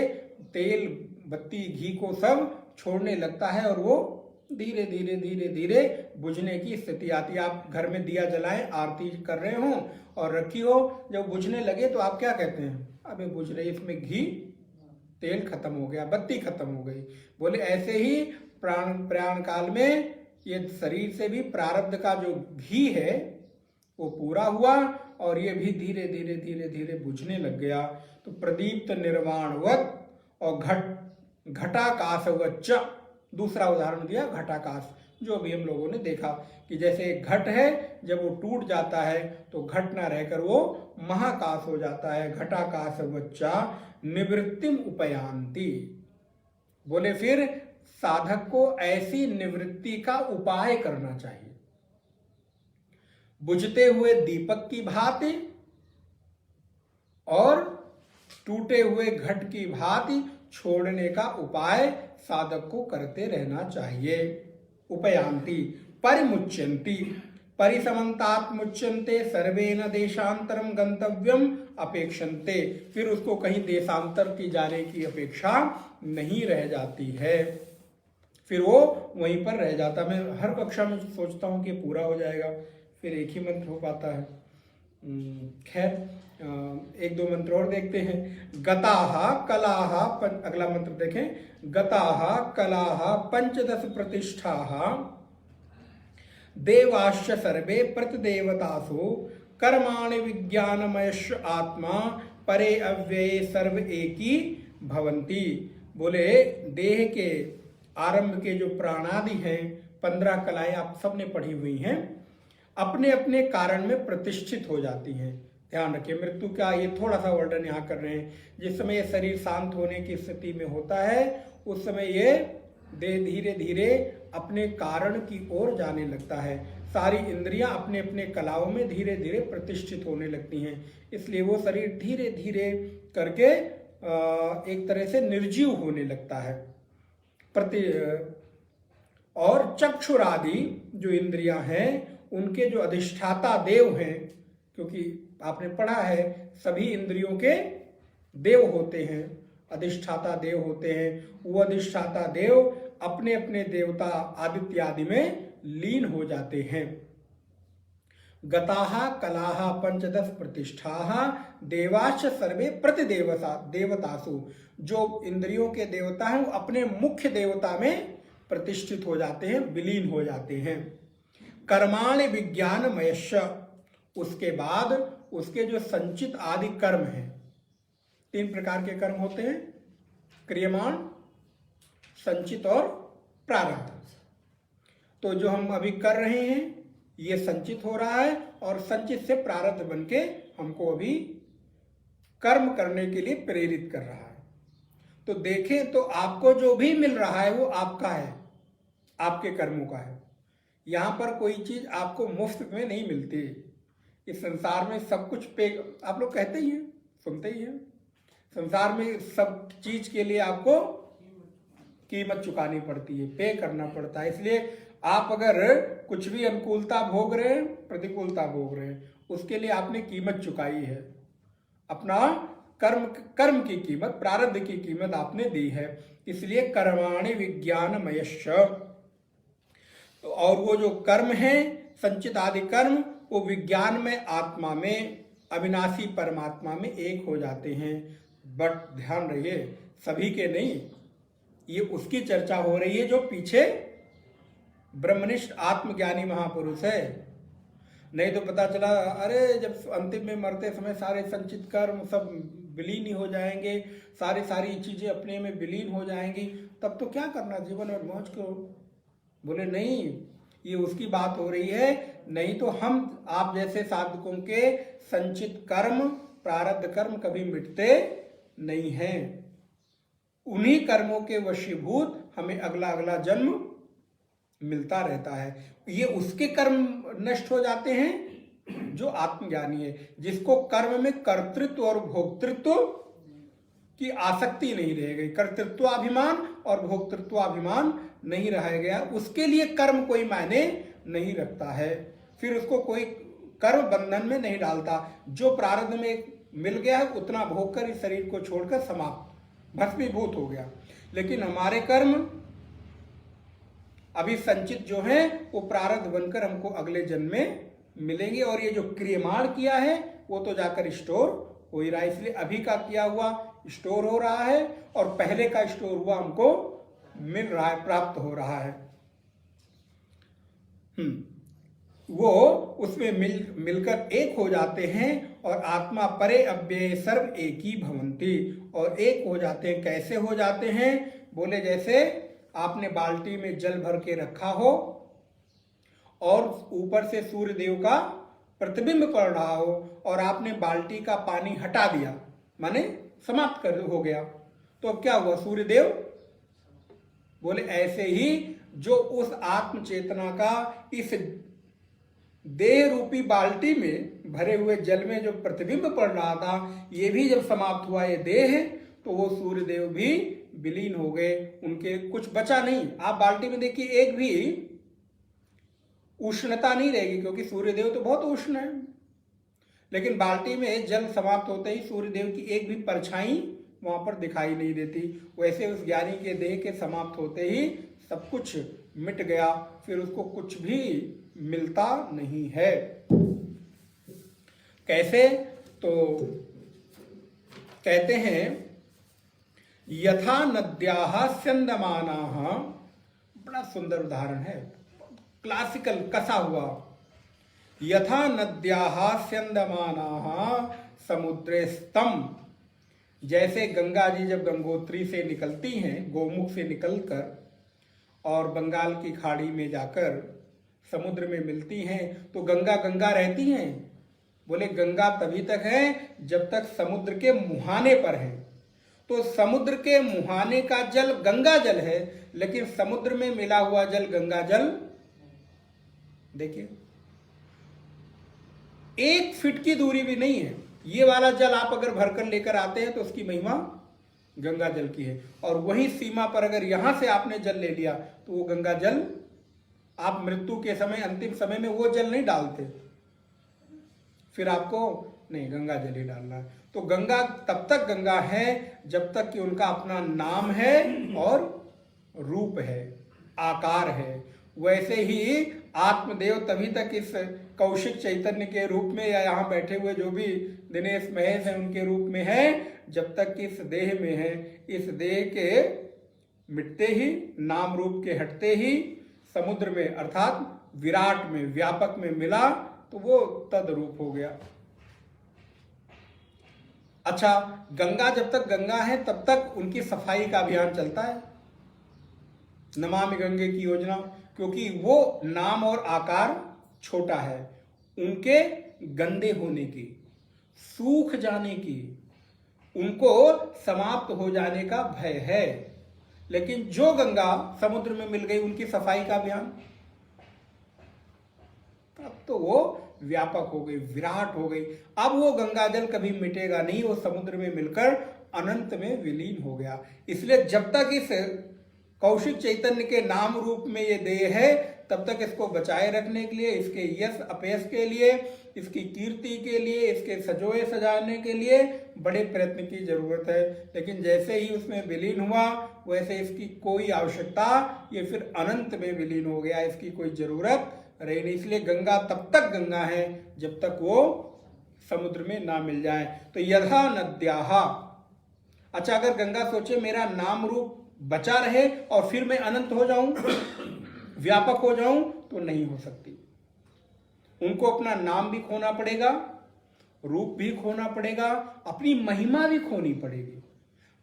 तेल बत्ती घी को सब छोड़ने लगता है, और वो धीरे धीरे धीरे धीरे बुझने की स्थिति आती है। आप घर में दिया जलाएं, आरती कर रहे हो और रखी हो, जब बुझने लगे तो आप क्या कहते हैं, अबे बुझ रही, इसमें घी तेल खत्म हो गया, बत्ती खत्म हो गई। बोले ऐसे ही प्रयाण काल में ये शरीर से भी प्रारब्ध का जो घी है वो पूरा हुआ, और ये भी धीरे धीरे धीरे धीरे बुझने लग गया। तो प्रदीप्त निर्वाणवत और घट घटाकाशवच्च, दूसरा उदाहरण दिया घटाकाश, जो भी हम लोगों ने देखा कि जैसे घट है, जब वो टूट जाता है तो घट ना रहकर वो महाकाश हो जाता है। घटाकाशवच्चा निवृत्तिम उपयान्ति। बोले फिर साधक को ऐसी निवृत्ति का उपाय करना चाहिए। बुझते हुए दीपक की भांति और टूटे हुए घट की भांति छोड़ने का उपाय साधक को करते रहना चाहिए। उपयांति परिमुच्यन्ति, परिसमन्तात् मुच्यन्ते, सर्वेन देशांतरम गंतव्यम अपेक्षन्ते। फिर उसको कहीं देशांतर की जाने की अपेक्षा नहीं रह जाती है, फिर वो वहीं पर रह जाता। मैं हर कक्षा में सोचता हूँ कि पूरा हो जाएगा, फिर एक ही मंत्र हो पाता है। खैर एक दो मंत्र और देखते हैं। गताहा कलाहा, अगला मंत्र देखें। गताहा कलाहा पंचदश प्रतिष्ठाहा देवाश्च सर्वे प्रतिदेवतासु कर्माणि विज्ञानमयश्च आत्मा परे अव्यये सर्व एकी भवन्ति। बोले देह के आरंभ के जो प्राणादि हैं, 15 कलाएं आप सबने पढ़ी हुई हैं, अपने अपने कारण में प्रतिष्ठित हो जाती हैं। ध्यान रखिए, मृत्यु का ये थोड़ा सा वर्णन यहाँ कर रहे हैं। जिस समय ये शरीर शांत होने की स्थिति में होता है, उस समय ये देह धीरे धीरे अपने कारण की ओर जाने लगता है। सारी इंद्रियां अपने अपने कलाओं में धीरे धीरे प्रतिष्ठित होने लगती हैं। इसलिए वो शरीर धीरे धीरे करके एक तरह से निर्जीव होने लगता है। और चक्षुरादि जो इंद्रियां हैं, उनके जो अधिष्ठाता देव हैं, क्योंकि आपने पढ़ा है सभी इंद्रियों के देव होते हैं, अधिष्ठाता देव होते हैं। वो अधिष्ठाता देव अपने अपने देवता आदित्य आदि में लीन हो जाते हैं। गताहा कलाहा पंचदश प्रतिष्ठाहा देवाश्च सर्वे देवतासु। जो इंद्रियों के देवता हैं वो अपने मुख्य देवता में प्रतिष्ठित हो जाते हैं, विलीन हो जाते हैं। कर्माणि विज्ञानमयश्च, उसके बाद उसके जो संचित आदि कर्म हैं, 3 प्रकार के कर्म होते हैं, क्रियमाण, संचित और प्रारब्ध। तो जो हम अभी कर रहे हैं ये संचित हो रहा है और संचित से प्रारब्ध बन के हमको अभी कर्म करने के लिए प्रेरित कर रहा है। तो देखें तो आपको जो भी मिल रहा है वो आपका है, आपके कर्मों का है। यहाँ पर कोई चीज आपको मुफ्त में नहीं मिलती। इस संसार में सब कुछ पे, आप लोग कहते ही हैं, सुनते ही हैं, संसार में सब चीज के लिए आपको कीमत चुकानी पड़ती है, पे करना पड़ता है। इसलिए आप अगर कुछ भी अनुकूलता भोग रहे हैं, प्रतिकूलता भोग रहे हैं, उसके लिए आपने कीमत चुकाई है। अपना कर्म की कीमत, प्रारब्ध की कीमत आपने दी है। इसलिए कर्माणि विज्ञानमयश्च। और वो जो कर्म है, संचित आदि कर्म, वो विज्ञान में, आत्मा में, अविनाशी परमात्मा में एक हो जाते हैं। बट ध्यान रहिए, सभी के नहीं, ये उसकी चर्चा हो रही है जो पीछे ब्रह्मनिष्ठ आत्मज्ञानी महापुरुष है। नहीं तो पता चला अरे जब अंतिम में मरते समय सारे संचित कर्म सब विलीन ही हो जाएंगे, सारी चीजें अपने में विलीन हो जाएंगी, तब तो क्या करना जीवन और मौज को। बोले नहीं, ये उसकी बात हो रही है। नहीं तो हम आप जैसे साधकों के संचित कर्म, प्रारब्ध कर्म कभी मिटते नहीं हैं। उन्हीं कर्मों के वशीभूत हमें अगला अगला जन्म मिलता रहता है। ये उसके कर्म नष्ट हो जाते हैं जो आत्मज्ञानी है, जिसको कर्म में कर्तृत्व और भोक्तृत्व की आसक्ति नहीं रह गई, कर्तृत्वाभिमान और भोक्तृत्वाभिमान नहीं रह गया, उसके लिए कर्म कोई मायने नहीं रखता है। फिर उसको कोई कर्म बंधन में नहीं डालता। जो प्रारब्ध में मिल गया है उतना भोग कर इस शरीर को छोड़कर समाप्त, भस्मीभूत हो गया। लेकिन हमारे कर्म अभी संचित जो है वो प्रारब्ध बनकर हमको अगले जन्म में मिलेंगे। और ये जो क्रियमाण किया है वो तो जाकर स्टोर हो ही रहा है। इसलिए अभी का किया हुआ स्टोर हो रहा है और पहले का स्टोर हुआ हमको मिल रहा है, प्राप्त हो रहा है। वो उसमें मिलकर एक हो जाते हैं और आत्मा परे अव्यये सर्व एक ही भवन्ति। और एक हो जाते हैं, कैसे हो जाते हैं? बोले जैसे आपने बाल्टी में जल भर के रखा हो और ऊपर से सूर्य देव का प्रतिबिंब पड़ रहा हो और आपने बाल्टी का पानी हटा दिया, माने समाप्त कर हो गया, तो अब क्या हुआ? सूर्य देव। बोले ऐसे ही जो उस आत्म चेतना का इस देह रूपी बाल्टी में भरे हुए जल में जो प्रतिबिंब पड़ रहा था, ये भी जब समाप्त हुआ ये देह, तो वो सूर्य देव भी विलीन हो गए, उनके कुछ बचा नहीं। आप बाल्टी में देखिए एक भी उष्णता नहीं रहेगी, क्योंकि सूर्य देव तो बहुत उष्ण है, लेकिन बाल्टी में जल समाप्त होते ही सूर्य देव की एक भी परछाई वहां पर दिखाई नहीं देती। वैसे उस ज्ञानी के देह के समाप्त होते ही सब कुछ मिट गया, फिर उसको कुछ भी मिलता नहीं है। कैसे? तो कहते हैं यथा नद्याः स्यन्दमानाः, बड़ा सुंदर उदाहरण है, क्लासिकल कसा हुआ। यथा नद्याः स्यन्दमानाः समुद्रे स्तम, जैसे गंगा जी जब गंगोत्री से निकलती हैं, गोमुख से निकलकर और बंगाल की खाड़ी में जाकर समुद्र में मिलती हैं, तो गंगा गंगा रहती हैं। बोले गंगा तभी तक है जब तक समुद्र के मुहाने पर है। तो समुद्र के मुहाने का जल गंगा जल है, लेकिन समुद्र में मिला हुआ जल गंगा जल, देखिए 1 फीट की दूरी भी नहीं है। ये वाला जल आप अगर भरकर लेकर आते हैं तो उसकी महिमा गंगा जल की है, और वही सीमा पर अगर यहां से आपने जल ले लिया तो वो गंगा जल, आप मृत्यु के समय अंतिम समय में वो जल नहीं डालते, फिर आपको नहीं गंगा जल ही डालना है। तो गंगा तब तक गंगा है जब तक कि उनका अपना नाम है और रूप है, आकार है। वैसे ही आत्मदेव तभी तक इस कौशिक चैतन्य के रूप में या यहाँ बैठे हुए जो भी दिनेश महेश है उनके रूप में है, जब तक इस देह में है। इस देह के मिटते ही, नाम रूप के हटते ही समुद्र में अर्थात विराट में, व्यापक में मिला तो वो तद्रूप हो गया। अच्छा, गंगा जब तक गंगा है तब तक उनकी सफाई का अभियान चलता है, नमामि गंगे की योजना, क्योंकि वो नाम और आकार छोटा है, उनके गंदे होने की, सूख जाने की, उनको समाप्त हो जाने का भय है। लेकिन जो गंगा समुद्र में मिल गई, उनकी सफाई का अभियान, अब तो वो व्यापक हो गई, विराट हो गई। अब वो गंगा जल कभी मिटेगा नहीं, वो समुद्र में मिलकर अनंत में विलीन हो गया। इसलिए जब तक इस कौशिक चैतन्य के नाम रूप में ये देह है, तब तक इसको बचाए रखने के लिए, इसके यश अपयश के लिए, इसकी कीर्ति के लिए, इसके सजोए सजाने के लिए बड़े प्रयत्न की जरूरत है। लेकिन जैसे ही उसमें विलीन हुआ, वैसे इसकी कोई आवश्यकता, ये फिर अनंत में विलीन हो गया, इसकी कोई जरूरत रही नहीं। इसलिए गंगा तब तक गंगा है जब तक वो समुद्र में ना मिल जाए। तो यथा नद्याः, अच्छा अगर गंगा सोचे मेरा नाम रूप बचा रहे और फिर मैं अनंत हो जाऊं, व्यापक हो जाऊं, तो नहीं हो सकती। उनको अपना नाम भी खोना पड़ेगा, रूप भी खोना पड़ेगा, अपनी महिमा भी खोनी पड़ेगी,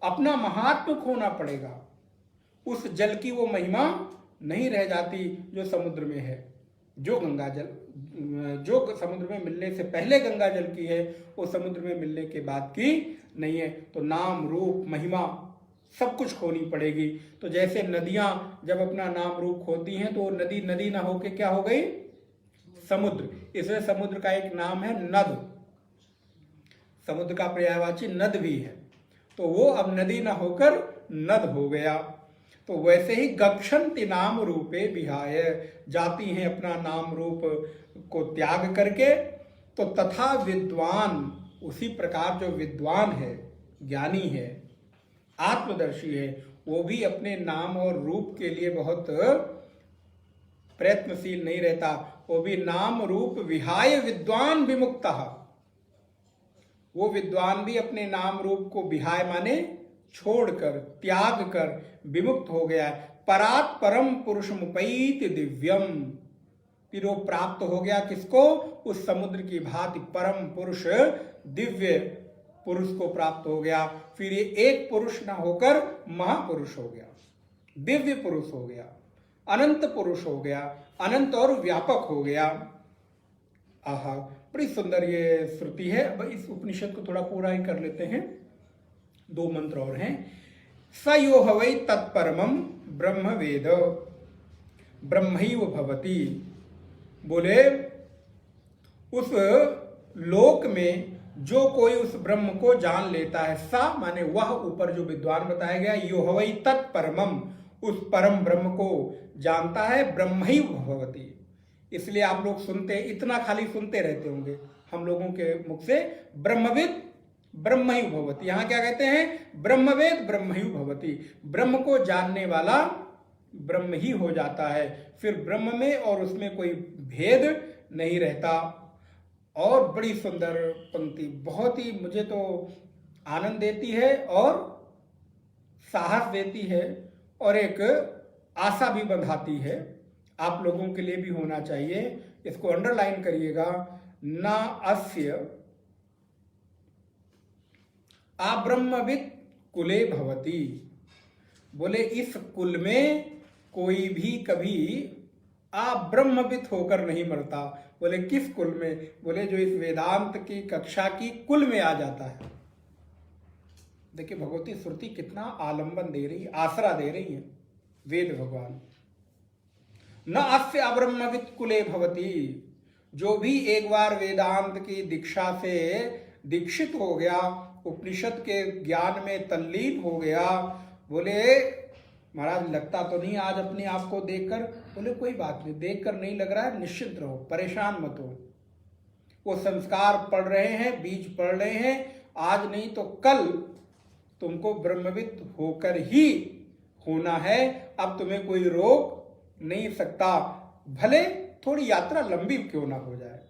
अपना महात्म खोना पड़ेगा। उस जल की वो महिमा नहीं रह जाती जो समुद्र में है। जो गंगा जल, जो समुद्र में मिलने से पहले गंगा जल की है, वो समुद्र में मिलने के बाद की नहीं है। तो नाम रूप महिमा सब कुछ खोनी पड़ेगी। तो जैसे नदियां जब अपना नाम रूप खोती हैं, तो नदी नदी ना होके क्या हो गई? समुद्र। इसलिए समुद्र का एक नाम है नद, समुद्र का पर्यायवाची नद भी है, तो वो अब नदी ना होकर नद हो गया। तो वैसे ही गक्षन्ति नाम रूपे विहाय, जाती हैं अपना नाम रूप को त्याग करके। तो तथा विद्वान, उसी प्रकार जो विद्वान है, ज्ञानी है, आत्मदर्शी है, वो भी अपने नाम और रूप के लिए बहुत प्रयत्नशील नहीं रहता। वो भी नाम रूप विहाय विद्वान विमुक्तः, वो विद्वान भी अपने नाम रूप को विहाय माने छोड़कर, त्याग कर विमुक्त हो गया है। परात् परम पुरुषमुपैति दिव्यम, फिर वो प्राप्त हो गया किसको? उस समुद्र की भांति परम पुरुष, दिव्य पुरुष को प्राप्त हो गया। फिर ये एक पुरुष ना होकर महापुरुष हो गया, दिव्य पुरुष हो गया, अनंत पुरुष हो गया, अनंत और व्यापक हो गया। आहा, बड़ी सुंदर ये श्रुति है। अब इस उपनिषद को थोड़ा पूरा ही कर लेते हैं। 2 मंत्र और हैं। स यो हवै तत्परमं ब्रह्म वेद ब्रह्मैव भवति। बोले उस लोक में जो कोई उस ब्रह्म को जान लेता है, सा माने वह, ऊपर जो विद्वान बताया गया, यो हवै तत्परमम, उस परम ब्रह्म को जानता है, ब्रह्मैव भवति। इसलिए आप लोग सुनते, इतना खाली सुनते रहते होंगे हम लोगों के मुख से, ब्रह्मविद ब्रह्मैव भवति। यहां क्या कहते हैं? ब्रह्मवेद ब्रह्मैव भवति। ब्रह्म को जानने वाला ब्रह्म ही हो जाता है, फिर ब्रह्म में और उसमें कोई भेद नहीं रहता। और बड़ी सुंदर पंक्ति, बहुत ही मुझे तो आनंद देती है और साहस देती है और एक आशा भी बंधाती है। आप लोगों के लिए भी होना चाहिए, इसको अंडरलाइन करिएगा। न अस्य अब्रह्मवित् कुले भवति। बोले इस कुल में कोई भी कभी अब्रह्मवित् होकर नहीं मरता। बोले किस कुल में? बोले जो इस वेदांत की कक्षा की कुल में आ जाता है। देखिए भगवती श्रुति कितना आलंबन दे रही है, आसरा दे रही है वेद भगवान। न अस्य अब्रह्मवित् कुले भवति। जो भी एक बार वेदांत की दीक्षा से दीक्षित हो गया, उपनिषद के ज्ञान में तल्लीन हो गया, बोले महाराज लगता तो नहीं आज अपने आप को देखकर? बोले कोई बात नहीं, देखकर नहीं लग रहा है, निश्चिंत रहो, परेशान मत हो। वो संस्कार पड़ रहे हैं, बीज पड़ रहे हैं, आज नहीं तो कल तुमको ब्रह्मविद होकर ही होना है। अब तुम्हें कोई रोक नहीं सकता, भले थोड़ी यात्रा लंबी क्यों ना हो जाए।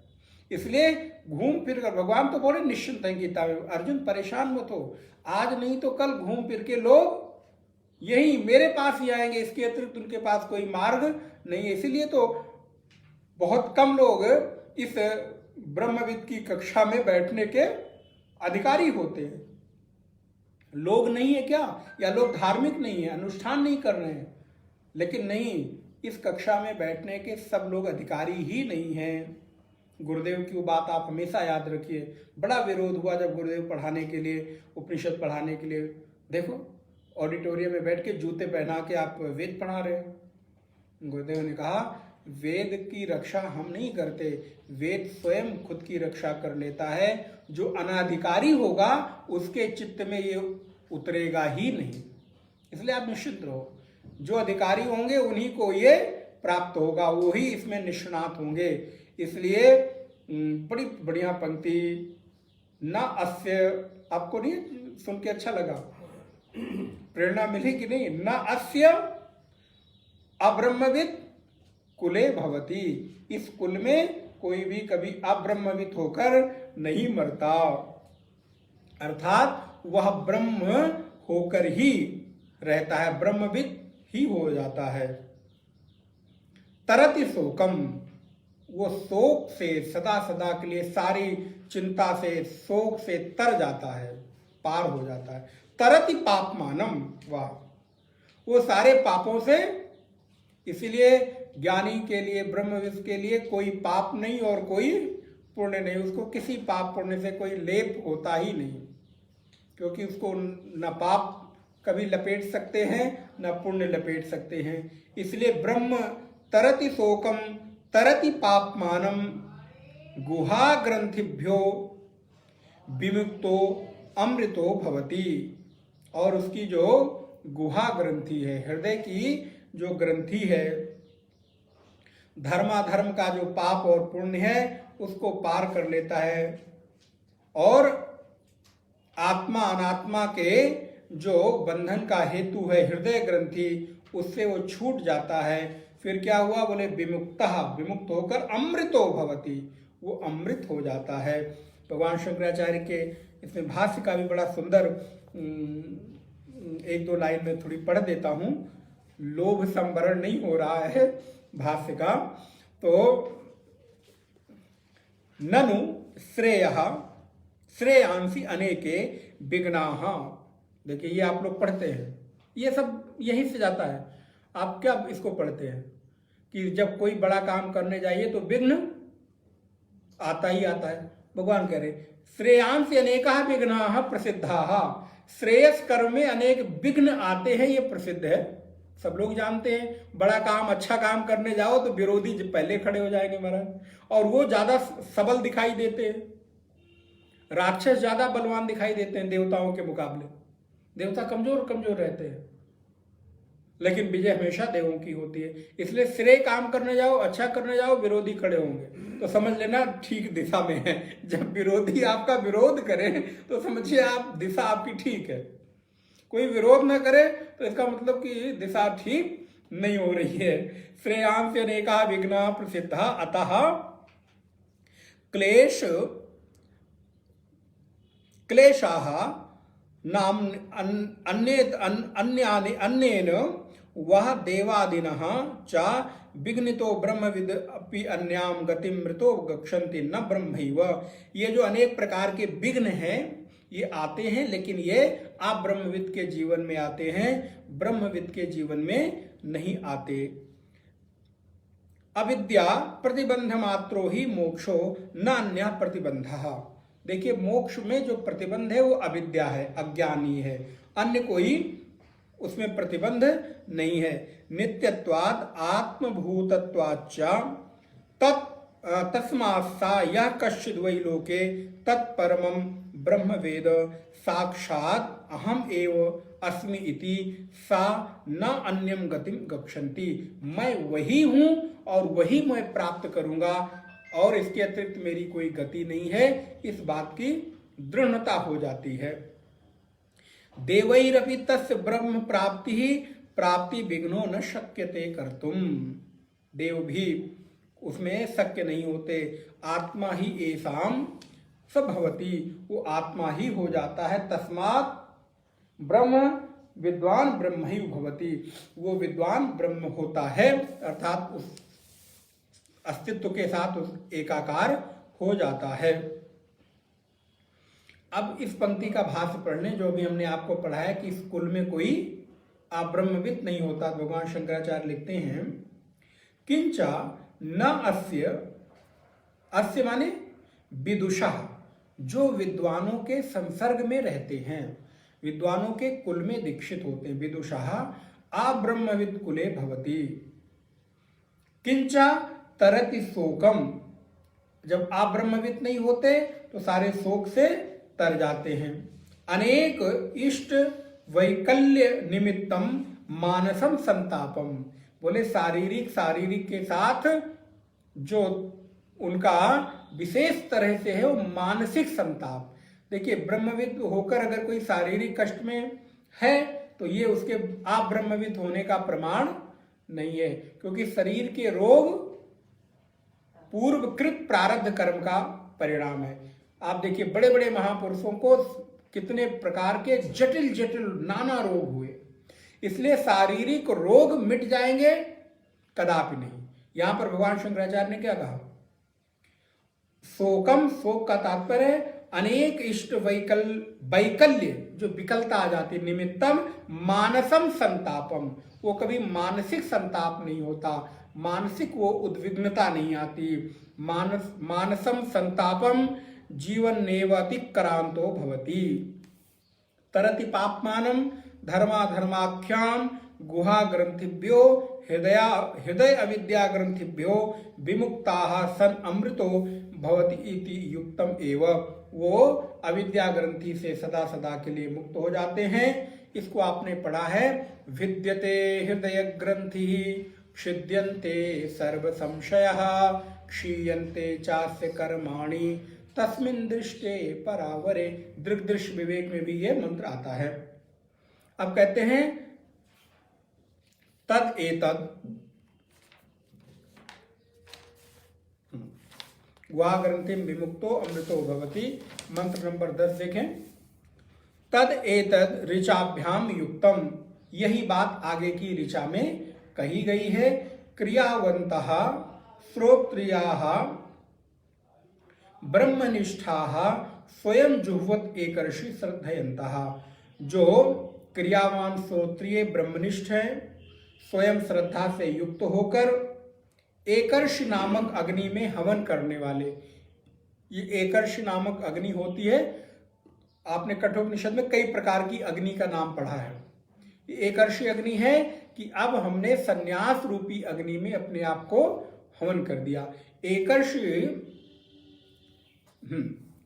इसलिए घूम फिर कर, भगवान तो बोले निश्चिंत है गीता में, अर्जुन परेशान मत हो, आज नहीं तो कल घूम फिर के लोग यही मेरे पास ही आएंगे, इसके अतिरिक्त उनके पास कोई मार्ग नहीं है। इसीलिए तो बहुत कम लोग इस ब्रह्मविद की कक्षा में बैठने के अधिकारी होते हैं। लोग नहीं है क्या, या लोग धार्मिक नहीं है, अनुष्ठान नहीं कर रहे हैं? लेकिन नहीं, इस कक्षा में बैठने के सब लोग अधिकारी ही नहीं हैं। गुरुदेव की वो बात आप हमेशा याद रखिए। बड़ा विरोध हुआ जब गुरुदेव पढ़ाने के लिए, उपनिषद पढ़ाने के लिए, देखो ऑडिटोरियम में बैठ के जूते पहना के आप वेद पढ़ा रहे हो। गुरुदेव ने कहा वेद की रक्षा हम नहीं करते, वेद स्वयं खुद की रक्षा कर लेता है। जो अनाधिकारी होगा उसके चित्त में ये उतरेगा ही नहीं। इसलिए आप निश्चित रहो, जो अधिकारी होंगे उन्हीं को ये प्राप्त होगा, वो ही इसमें निष्णात होंगे। इसलिए बड़ी बढ़िया पंक्ति, न अस्य, आपको नहीं सुन के अच्छा लगा, प्रेरणा मिली कि नहीं? न अस्य अब्रह्मवित् कुले भवति। इस कुल में कोई भी कभी अब्रह्मवित् होकर नहीं मरता, अर्थात वह ब्रह्म होकर ही रहता है, ब्रह्मवित् ही हो जाता है। तरति शोकम, वो शोक से सदा सदा के लिए, सारी चिंता से, शोक से तर जाता है, पार हो जाता है। तरति पापमानम, वाह, वो सारे पापों से, इसीलिए ज्ञानी के लिए, ब्रह्मविद के लिए कोई पाप नहीं और कोई पुण्य नहीं। उसको किसी पाप पुण्य से कोई लेप होता ही नहीं, क्योंकि उसको न पाप कभी लपेट सकते हैं न पुण्य लपेट सकते हैं। इसलिए ब्रह्म तरति शोकम तरति पापमानम गुहा ग्रंथिभ्यो विमुक्तो अमृतो भवति। और उसकी जो गुहा ग्रंथि है, हृदय की जो ग्रंथि है, धर्माधर्म का जो पाप और पुण्य है उसको पार कर लेता है, और आत्मा अनात्मा के जो बंधन का हेतु है हृदय ग्रंथि, उससे वो छूट जाता है। फिर क्या हुआ? बोले विमुक्तः, विमुक्त होकर अमृतो भवति, वो अमृत हो जाता है। भगवान शंकराचार्य के इसमें भाष्य का भी बड़ा सुंदर, एक दो लाइन में थोड़ी पढ़ देता हूं, लोभ संवरण नहीं हो रहा है भाष्य का। तो ननु श्रेयः श्रेयांसी अनेके विघ्नाः। देखिए ये आप लोग पढ़ते हैं, ये सब यहीं से जाता है। आप क्या इसको पढ़ते हैं कि जब कोई बड़ा काम करने जाइए तो विघ्न आता ही आता है। भगवान कह रहे श्रेयांसी अनेका विघ्नाः प्रसिद्धाः, श्रेयस कर्म में अनेक विघ्न आते हैं, ये प्रसिद्ध है, सब लोग जानते हैं। बड़ा काम अच्छा काम करने जाओ तो विरोधी पहले खड़े हो जाएंगे महाराज, और वो ज्यादा सबल दिखाई देते हैं। राक्षस ज्यादा बलवान दिखाई देते हैं देवताओं के मुकाबले, देवता कमजोर कमजोर रहते हैं, लेकिन विजय हमेशा देवों की होती है। इसलिए श्रेय काम करने जाओ, अच्छा करने जाओ, विरोधी खड़े होंगे तो समझ लेना ठीक दिशा में है। जब विरोधी आपका विरोध करे तो समझिए आप दिशा आपकी ठीक है। कोई विरोध ना करे तो इसका मतलब कि दिशा ठीक नहीं हो रही है। श्रेयांस अनेका विघ्ना प्रसिद्धा अतः क्लेशाः नाम अन्येन वह देवादिनः च विघ्नितो ब्रह्मविद अपि अन्याम गतिम मृतो गच्छन्ति न ब्रह्मैव। ये जो अनेक प्रकार के विघ्न हैं ये आते हैं, लेकिन ये आप ब्रह्मविद के जीवन में आते हैं, ब्रह्मविद के जीवन में नहीं आते। अविद्या प्रतिबंध मात्रो ही मोक्षो न अन्य प्रतिबंधः। देखिए मोक्ष में जो प्रतिबंध है वो अविद्या है, अज्ञानी है, अन्य कोई उसमें प्रतिबंध नहीं है। नित्यत्वाद आत्मभूतत्वाच्च तस्मात् सा यह कश्चिद् वै लोके तत्परमं ब्रह्म वेद साक्षात् अहम एव अस्मि इति सा न अन्यम गतिम गच्छन्ति। मैं वही हूं और वही मैं प्राप्त करूंगा और इसके अतिरिक्त मेरी कोई गति नहीं है, इस बात की दृढ़ता हो जाती है। देवैरपि तस्य ब्रह्म प्राप्ति विघ्नो न शक्यते कर्तुम। देव भी उसमें शक्य नहीं होते। आत्मा ही एसाम सभवती, वो आत्मा ही हो जाता है। तस्मात् ब्रह्म विद्वान ब्रह्म ही भवति, वो विद्वान ब्रह्म होता है, अर्थात उस अस्तित्व के साथ उस एकाकार हो जाता है। अब इस पंक्ति का भाष्य पढ़ने, जो भी हमने आपको पढ़ाया कि इस कुल में कोई ब्रह्मविद नहीं होता। भगवान शंकराचार्य लिखते हैं किंचा न अस्य माने विदुषा, जो विद्वानों के संसर्ग में रहते हैं, विद्वानों के कुल में दीक्षित होते हैं। विदुषा अब्रह्मविद कुले भवति। किंचा तरति शोकम, जब आप ब्रह्मविद नहीं होते तो सारे शोक से तर जाते हैं। अनेक इष्ट वैकल्य निमित्तम मानसम संतापम, बोले शारीरिक के साथ जो उनका विशेष तरह से है वो मानसिक संताप। देखिए ब्रह्मविद होकर अगर कोई शारीरिक कष्ट में है तो ये उसके आप ब्रह्मविद होने का प्रमाण नहीं है, क्योंकि शरीर के रोग पूर्वकृत प्रारब्ध कर्म का परिणाम है। आप देखिए बड़े बड़े महापुरुषों को कितने प्रकार के जटिल जटिल नाना रोग हुए, इसलिए शारीरिक रोग मिट जाएंगे कदापि नहीं। यहां पर भगवान शंकराचार्य ने क्या कहा, शोकम, शोक का तात्पर्य है अनेक इष्ट वैकल्य, जो विकलता आ जाती, निमित्तम मानसम संतापम, वो कभी मानसिक संताप नहीं होता, मानसिक वो उद्विग्नता नहीं आती। मानसम संतापम जीवन नेवतिक्रांतो भवति। तरति पापमानम धर्माख्याम गुहा ग्रंथिभ्यो हृदय अविद्या ग्रंथिभ्यो विमुक्ताः सन अमृतो भवति इति युक्तम एव। वो अविद्या ग्रंथि से सदा सदा के लिए मुक्त हो जाते हैं। इसको आपने पढ़ा है, विद्यते हृदय ग्रंथि छिद्यन्ते सर्व संशयः क्षीयन्ते चास्य कर्माणि तस्मिन् दृष्टे परावरे। दृग्दृश्य विवेक में भी ये मंत्र आता है। अब कहते हैं तद एतद गुहा ग्रंथिम विमुक्तो अमृतो भवति। मंत्र नंबर 10 देखें, तद एतद ऋचाभ्याम युक्तम, यही बात आगे की ऋचा में कही गई है। क्रियावन्तः श्रोत्रियाः ब्रह्मनिष्ठाः स्वयं जुह्वत एकर्षि श्रद्धयन्तः, जो क्रियावान श्रोत्रिय ब्रह्मनिष्ठ है, स्वयं श्रद्धा से युक्त होकर एकर्ष नामक अग्नि में हवन करने वाले। ये एकर्ष नामक अग्नि होती है, आपने कठोपनिषद में कई प्रकार की अग्नि का नाम पढ़ा है। ये एकर्षी अग्नि है कि अब हमने संन्यास रूपी अग्नि में अपने आप को हवन कर दिया। एकर्ष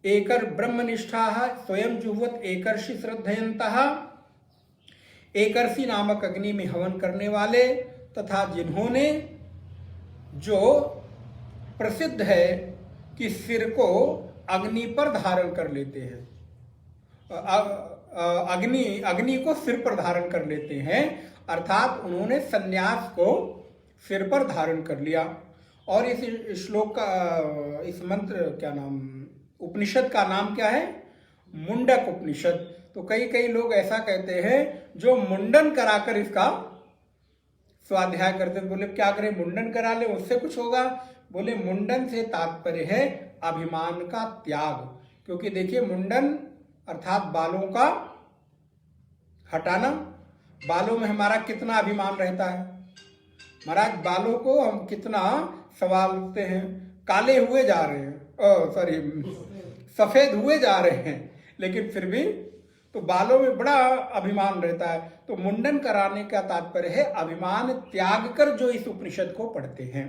एकर ब्रह्मनिष्ठा स्वयं जुह्वत एकर्षि श्रद्धयन्तः, एकर्षी नामक अग्नि में हवन करने वाले तथा जिन्होंने, जो प्रसिद्ध है कि सिर को अग्नि पर धारण कर लेते हैं, अग्नि को सिर पर धारण कर लेते हैं, अर्थात उन्होंने सन्यास को सिर पर धारण कर लिया। और इस श्लोक का, इस मंत्र क्या नाम, उपनिषद का नाम क्या है? मुंडक उपनिषद। तो कई लोग ऐसा कहते हैं जो मुंडन कराकर इसका स्वाध्याय करते, बोले क्या करें, मुंडन करा ले उससे कुछ होगा? बोले मुंडन से तात्पर्य है अभिमान का त्याग। क्योंकि देखिए मुंडन अर्थात बालों का हटाना। बालों में हमारा कितना अभिमान रहता है महाराज, बालों को हम कितना संवारते हैं, काले हुए जा रहे हैं, सफेद हुए जा रहे हैं, लेकिन फिर भी तो बालों में बड़ा अभिमान रहता है। तो मुंडन कराने का तात्पर्य है अभिमान त्याग कर जो इस उपनिषद को पढ़ते हैं।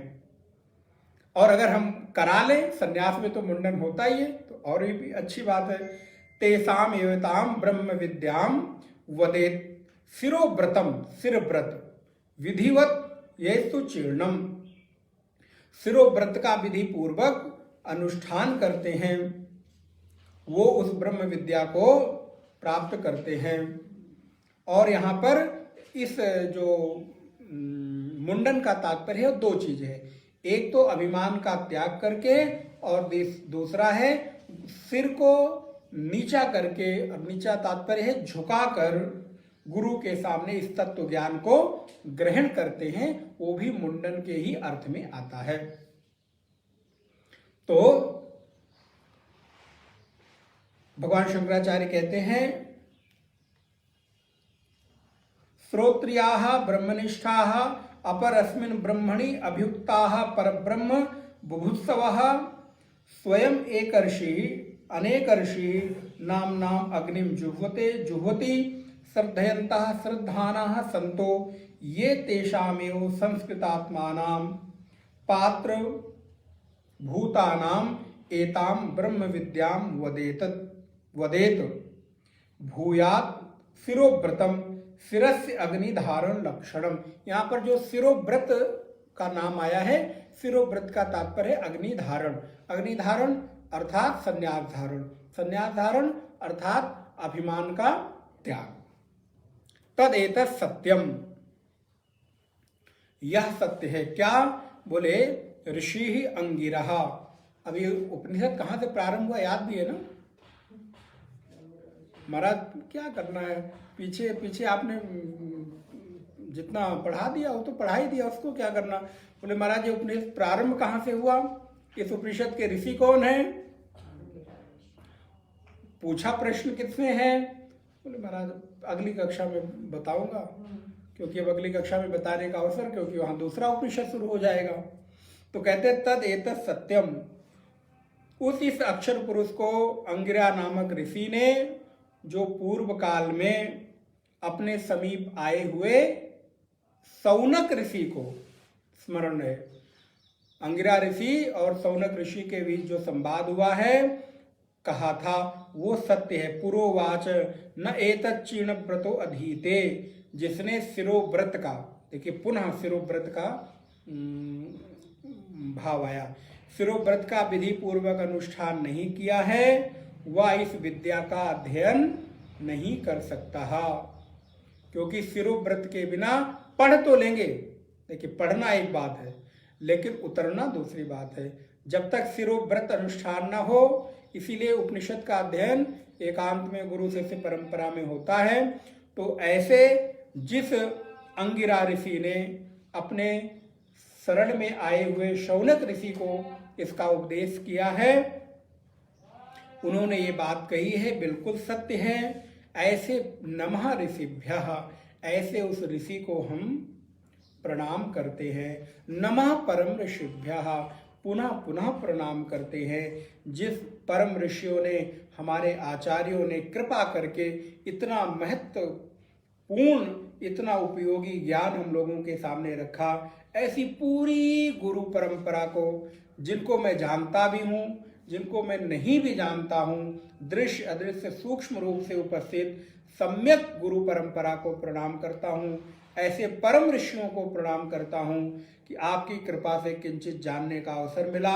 और अगर हम करा लें, संन्यास में तो मुंडन होता ही है, तो और भी अच्छी बात है। तेसाम एवताम ब्रह्म विद्याम वदेत शिरोव्रतम, शिरव्रत विधिवत येस्तु चीर्णम, शिरोव्रत का विधि पूर्वक अनुष्ठान करते हैं, वो उस ब्रह्म विद्या को प्राप्त करते हैं। और यहाँ पर इस जो मुंडन का तात्पर्य है दो चीजें हैं, एक तो अभिमान का त्याग करके, और दूसरा है सिर को नीचा करके। और नीचा तात्पर्य है झुकाकर गुरु के सामने इस तत्व ज्ञान को ग्रहण करते हैं, वो भी मुंडन के ही अर्थ में आता है। तो भगवान शंकराचार्य कहते हैं श्रोत्रियाः ब्रह्मनिष्ठाः अपरस्मिन् ब्रह्मणि अभियुक्ताः परब्रह्म बुभुत्सवः स्वयं एकर्षि अनेकर्षि नाम्नाम् अग्निं जुह्वति श्रद्धयन्तः श्रद्धानाः सन्तो ये तेषामेव संस्कृतात्मानां पात्र भूतानां एतां ब्रह्म विद्यां वदेत भूयात् शिरोव्रतम शिरस्य अग्निधारण लक्षणम। यहाँ पर जो शिरोव्रत का नाम आया है, शिरोव्रत का तात्पर्य है अग्निधारण। अग्निधारण अर्थात संन्यास धारण, संन्यास धारण अर्थात अभिमान का त्याग। तदेतत् सत्यम, यह सत्य है। क्या? बोले ऋषि ही अंगिरः। अभी उपनिषद कहाँ से प्रारंभ हुआ याद भी है ना महाराज? क्या करना है, पीछे पीछे आपने जितना पढ़ा दिया वो तो पढ़ा ही दिया, उसको क्या करना। बोले महाराज ये उपनिषद प्रारंभ कहाँ से हुआ, इस उपनिषद के ऋषि कौन है, पूछा प्रश्न किसने है? बोले महाराज अगली कक्षा में बताऊंगा, क्योंकि अब अगली कक्षा में बताने का अवसर, क्योंकि वहां दूसरा उपनिषद शुरू हो जाएगा। तो कहते तद एतत् सत्यम, उस इस अक्षर पुरुष को अंगिरा नामक ऋषि ने, जो पूर्व काल में अपने समीप आए हुए सौनक ऋषि को, स्मरण है अंगिरा ऋषि और सौनक ऋषि के बीच जो संवाद हुआ है, कहा था वो सत्य है। पुरोवाच न एतत् चीर्ण व्रतो अधीते, जिसने शिरोव्रत का, देखिए पुनः शिरोव्रत का भाव आया, शिरोव्रत का विधि पूर्वक अनुष्ठान नहीं किया है, वह इस विद्या का अध्ययन नहीं कर सकता है। क्योंकि शिरोव्रत के बिना पढ़ तो लेंगे, देखिए पढ़ना एक बात है, लेकिन उतरना दूसरी बात है। जब तक शिरोव्रत अनुष्ठान न हो, इसीलिए उपनिषद का अध्ययन एकांत में गुरु शिष्य परंपरा में होता है। तो ऐसे जिस अंगिरा ऋषि ने अपने शरण में आए हुए शौनक ऋषि को इसका उपदेश किया है, उन्होंने ये बात कही है, बिल्कुल सत्य है। ऐसे नमः ऋषिभ्यः, ऐसे उस ऋषि को हम प्रणाम करते हैं। नमः परम ऋषिभ्यः, पुनः पुनः प्रणाम करते हैं। जिस परम ऋषियों ने, हमारे आचार्यों ने कृपा करके इतना महत्वपूर्ण, इतना उपयोगी ज्ञान हम लोगों के सामने रखा, ऐसी पूरी गुरु परंपरा को, जिनको मैं जानता भी हूँ, जिनको मैं नहीं भी जानता हूँ, दृश्य अदृश्य सूक्ष्म रूप से उपस्थित सम्यक गुरु परंपरा को प्रणाम करता हूँ। ऐसे परम ऋषियों को प्रणाम करता हूँ कि आपकी कृपा से किंचित जानने का अवसर मिला,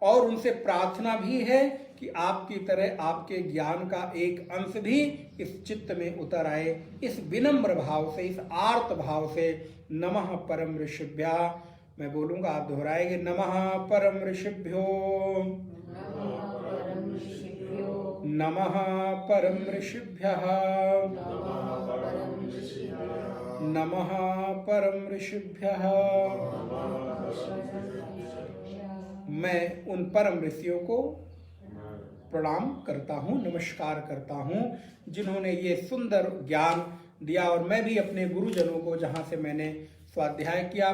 और उनसे प्रार्थना भी है कि आपकी तरह आपके ज्ञान का एक अंश भी इस चित्त में उतर आए। इस विनम्र भाव से, इस आर्त भाव से नमः परम ऋषिभ्यः, मैं बोलूँगा, आप दोहराएंगे, नमः परम ऋषिभ्यो, नमः परम ऋषिभ्यः, नमः परम ऋषिभ्यः। मैं उन परम ऋषियों को प्रणाम करता हूँ, नमस्कार करता हूँ, जिन्होंने ये सुंदर ज्ञान दिया। और मैं भी अपने गुरुजनों को, जहाँ से मैंने स्वाध्याय किया,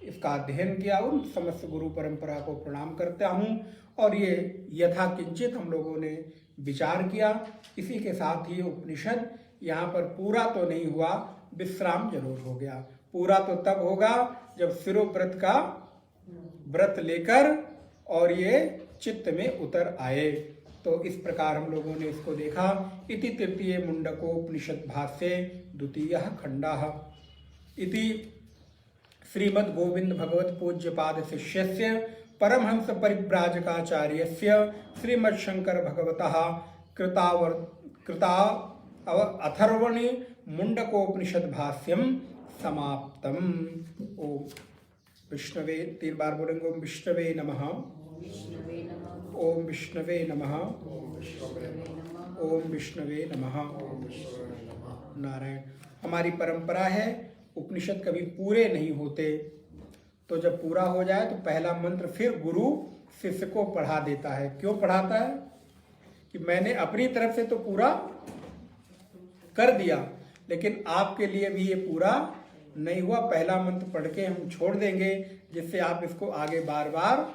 इसका अध्ययन किया, उन समस्त गुरु परंपरा को प्रणाम करता हूँ। और ये यथा किंचित हम लोगों ने विचार किया। इसी के साथ ही उपनिषद यहाँ पर पूरा तो नहीं हुआ, विश्राम जरूर हो गया। पूरा तो तब होगा जब शिरोव्रत का व्रत लेकर और ये चित्त में उतर आए। तो इस प्रकार हम लोगों ने इसको देखा। इति तृतीय मुंडकोपनिषद भाष्ये द्वितीयः खंडः। इति श्रीमद् गोविंद भगवत पूज्यपाद शिष्यस्य परमहंस परिव्राजकाचार्यस्य श्रीमद् शंकर भगवतः कृता अथर्वणि मुंडकोपनिषद भाष्यम समाप्तम। ओम विष्णवे, 3 बार बोलेंगे, ओम विष्णवे नमः, ओम विष्णवे नमः, ओम विष्णवे नमः। नारायण। हमारी परंपरा है, उपनिषद कभी पूरे नहीं होते, तो जब पूरा हो जाए तो पहला मंत्र फिर गुरु शिष्य को पढ़ा देता है। क्यों पढ़ाता है? कि मैंने अपनी तरफ से तो पूरा कर दिया, लेकिन आपके लिए भी ये पूरा नहीं हुआ। पहला मंत्र पढ़ के हम छोड़ देंगे, जिससे आप इसको आगे बार बार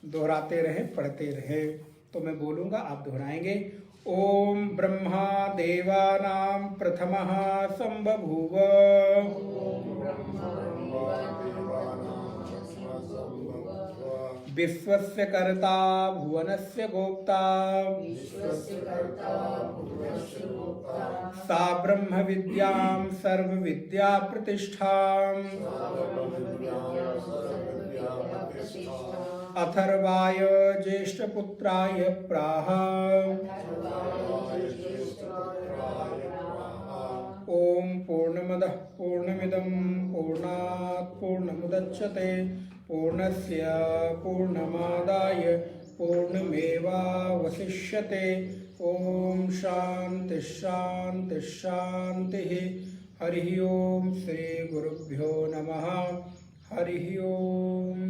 दोहराते रहे, पढ़ते रहे। तो मैं बोलूँगा, आप दोहराएंगे। ओम ब्रह्मा देवानां प्रथमः संबभूव, विश्वस्य कर्ता भुवनस्य गोप्ता, सा ब्रह्म विद्यां सर्व विद्या प्रतिष्ठाम्, अथर्वाय ज्येष्ठपुत्राय प्राह, ओम पूर्णमदः पूर्णमिदं पूर्णात् पूर्णमुदच्यते पूर्णस्य पूर्णमादाय पूर्णमेवावशिष्यते। ओम शांति शांति शांति। हरि ओम। श्री गुरुभ्यो नमः। हरि ओम।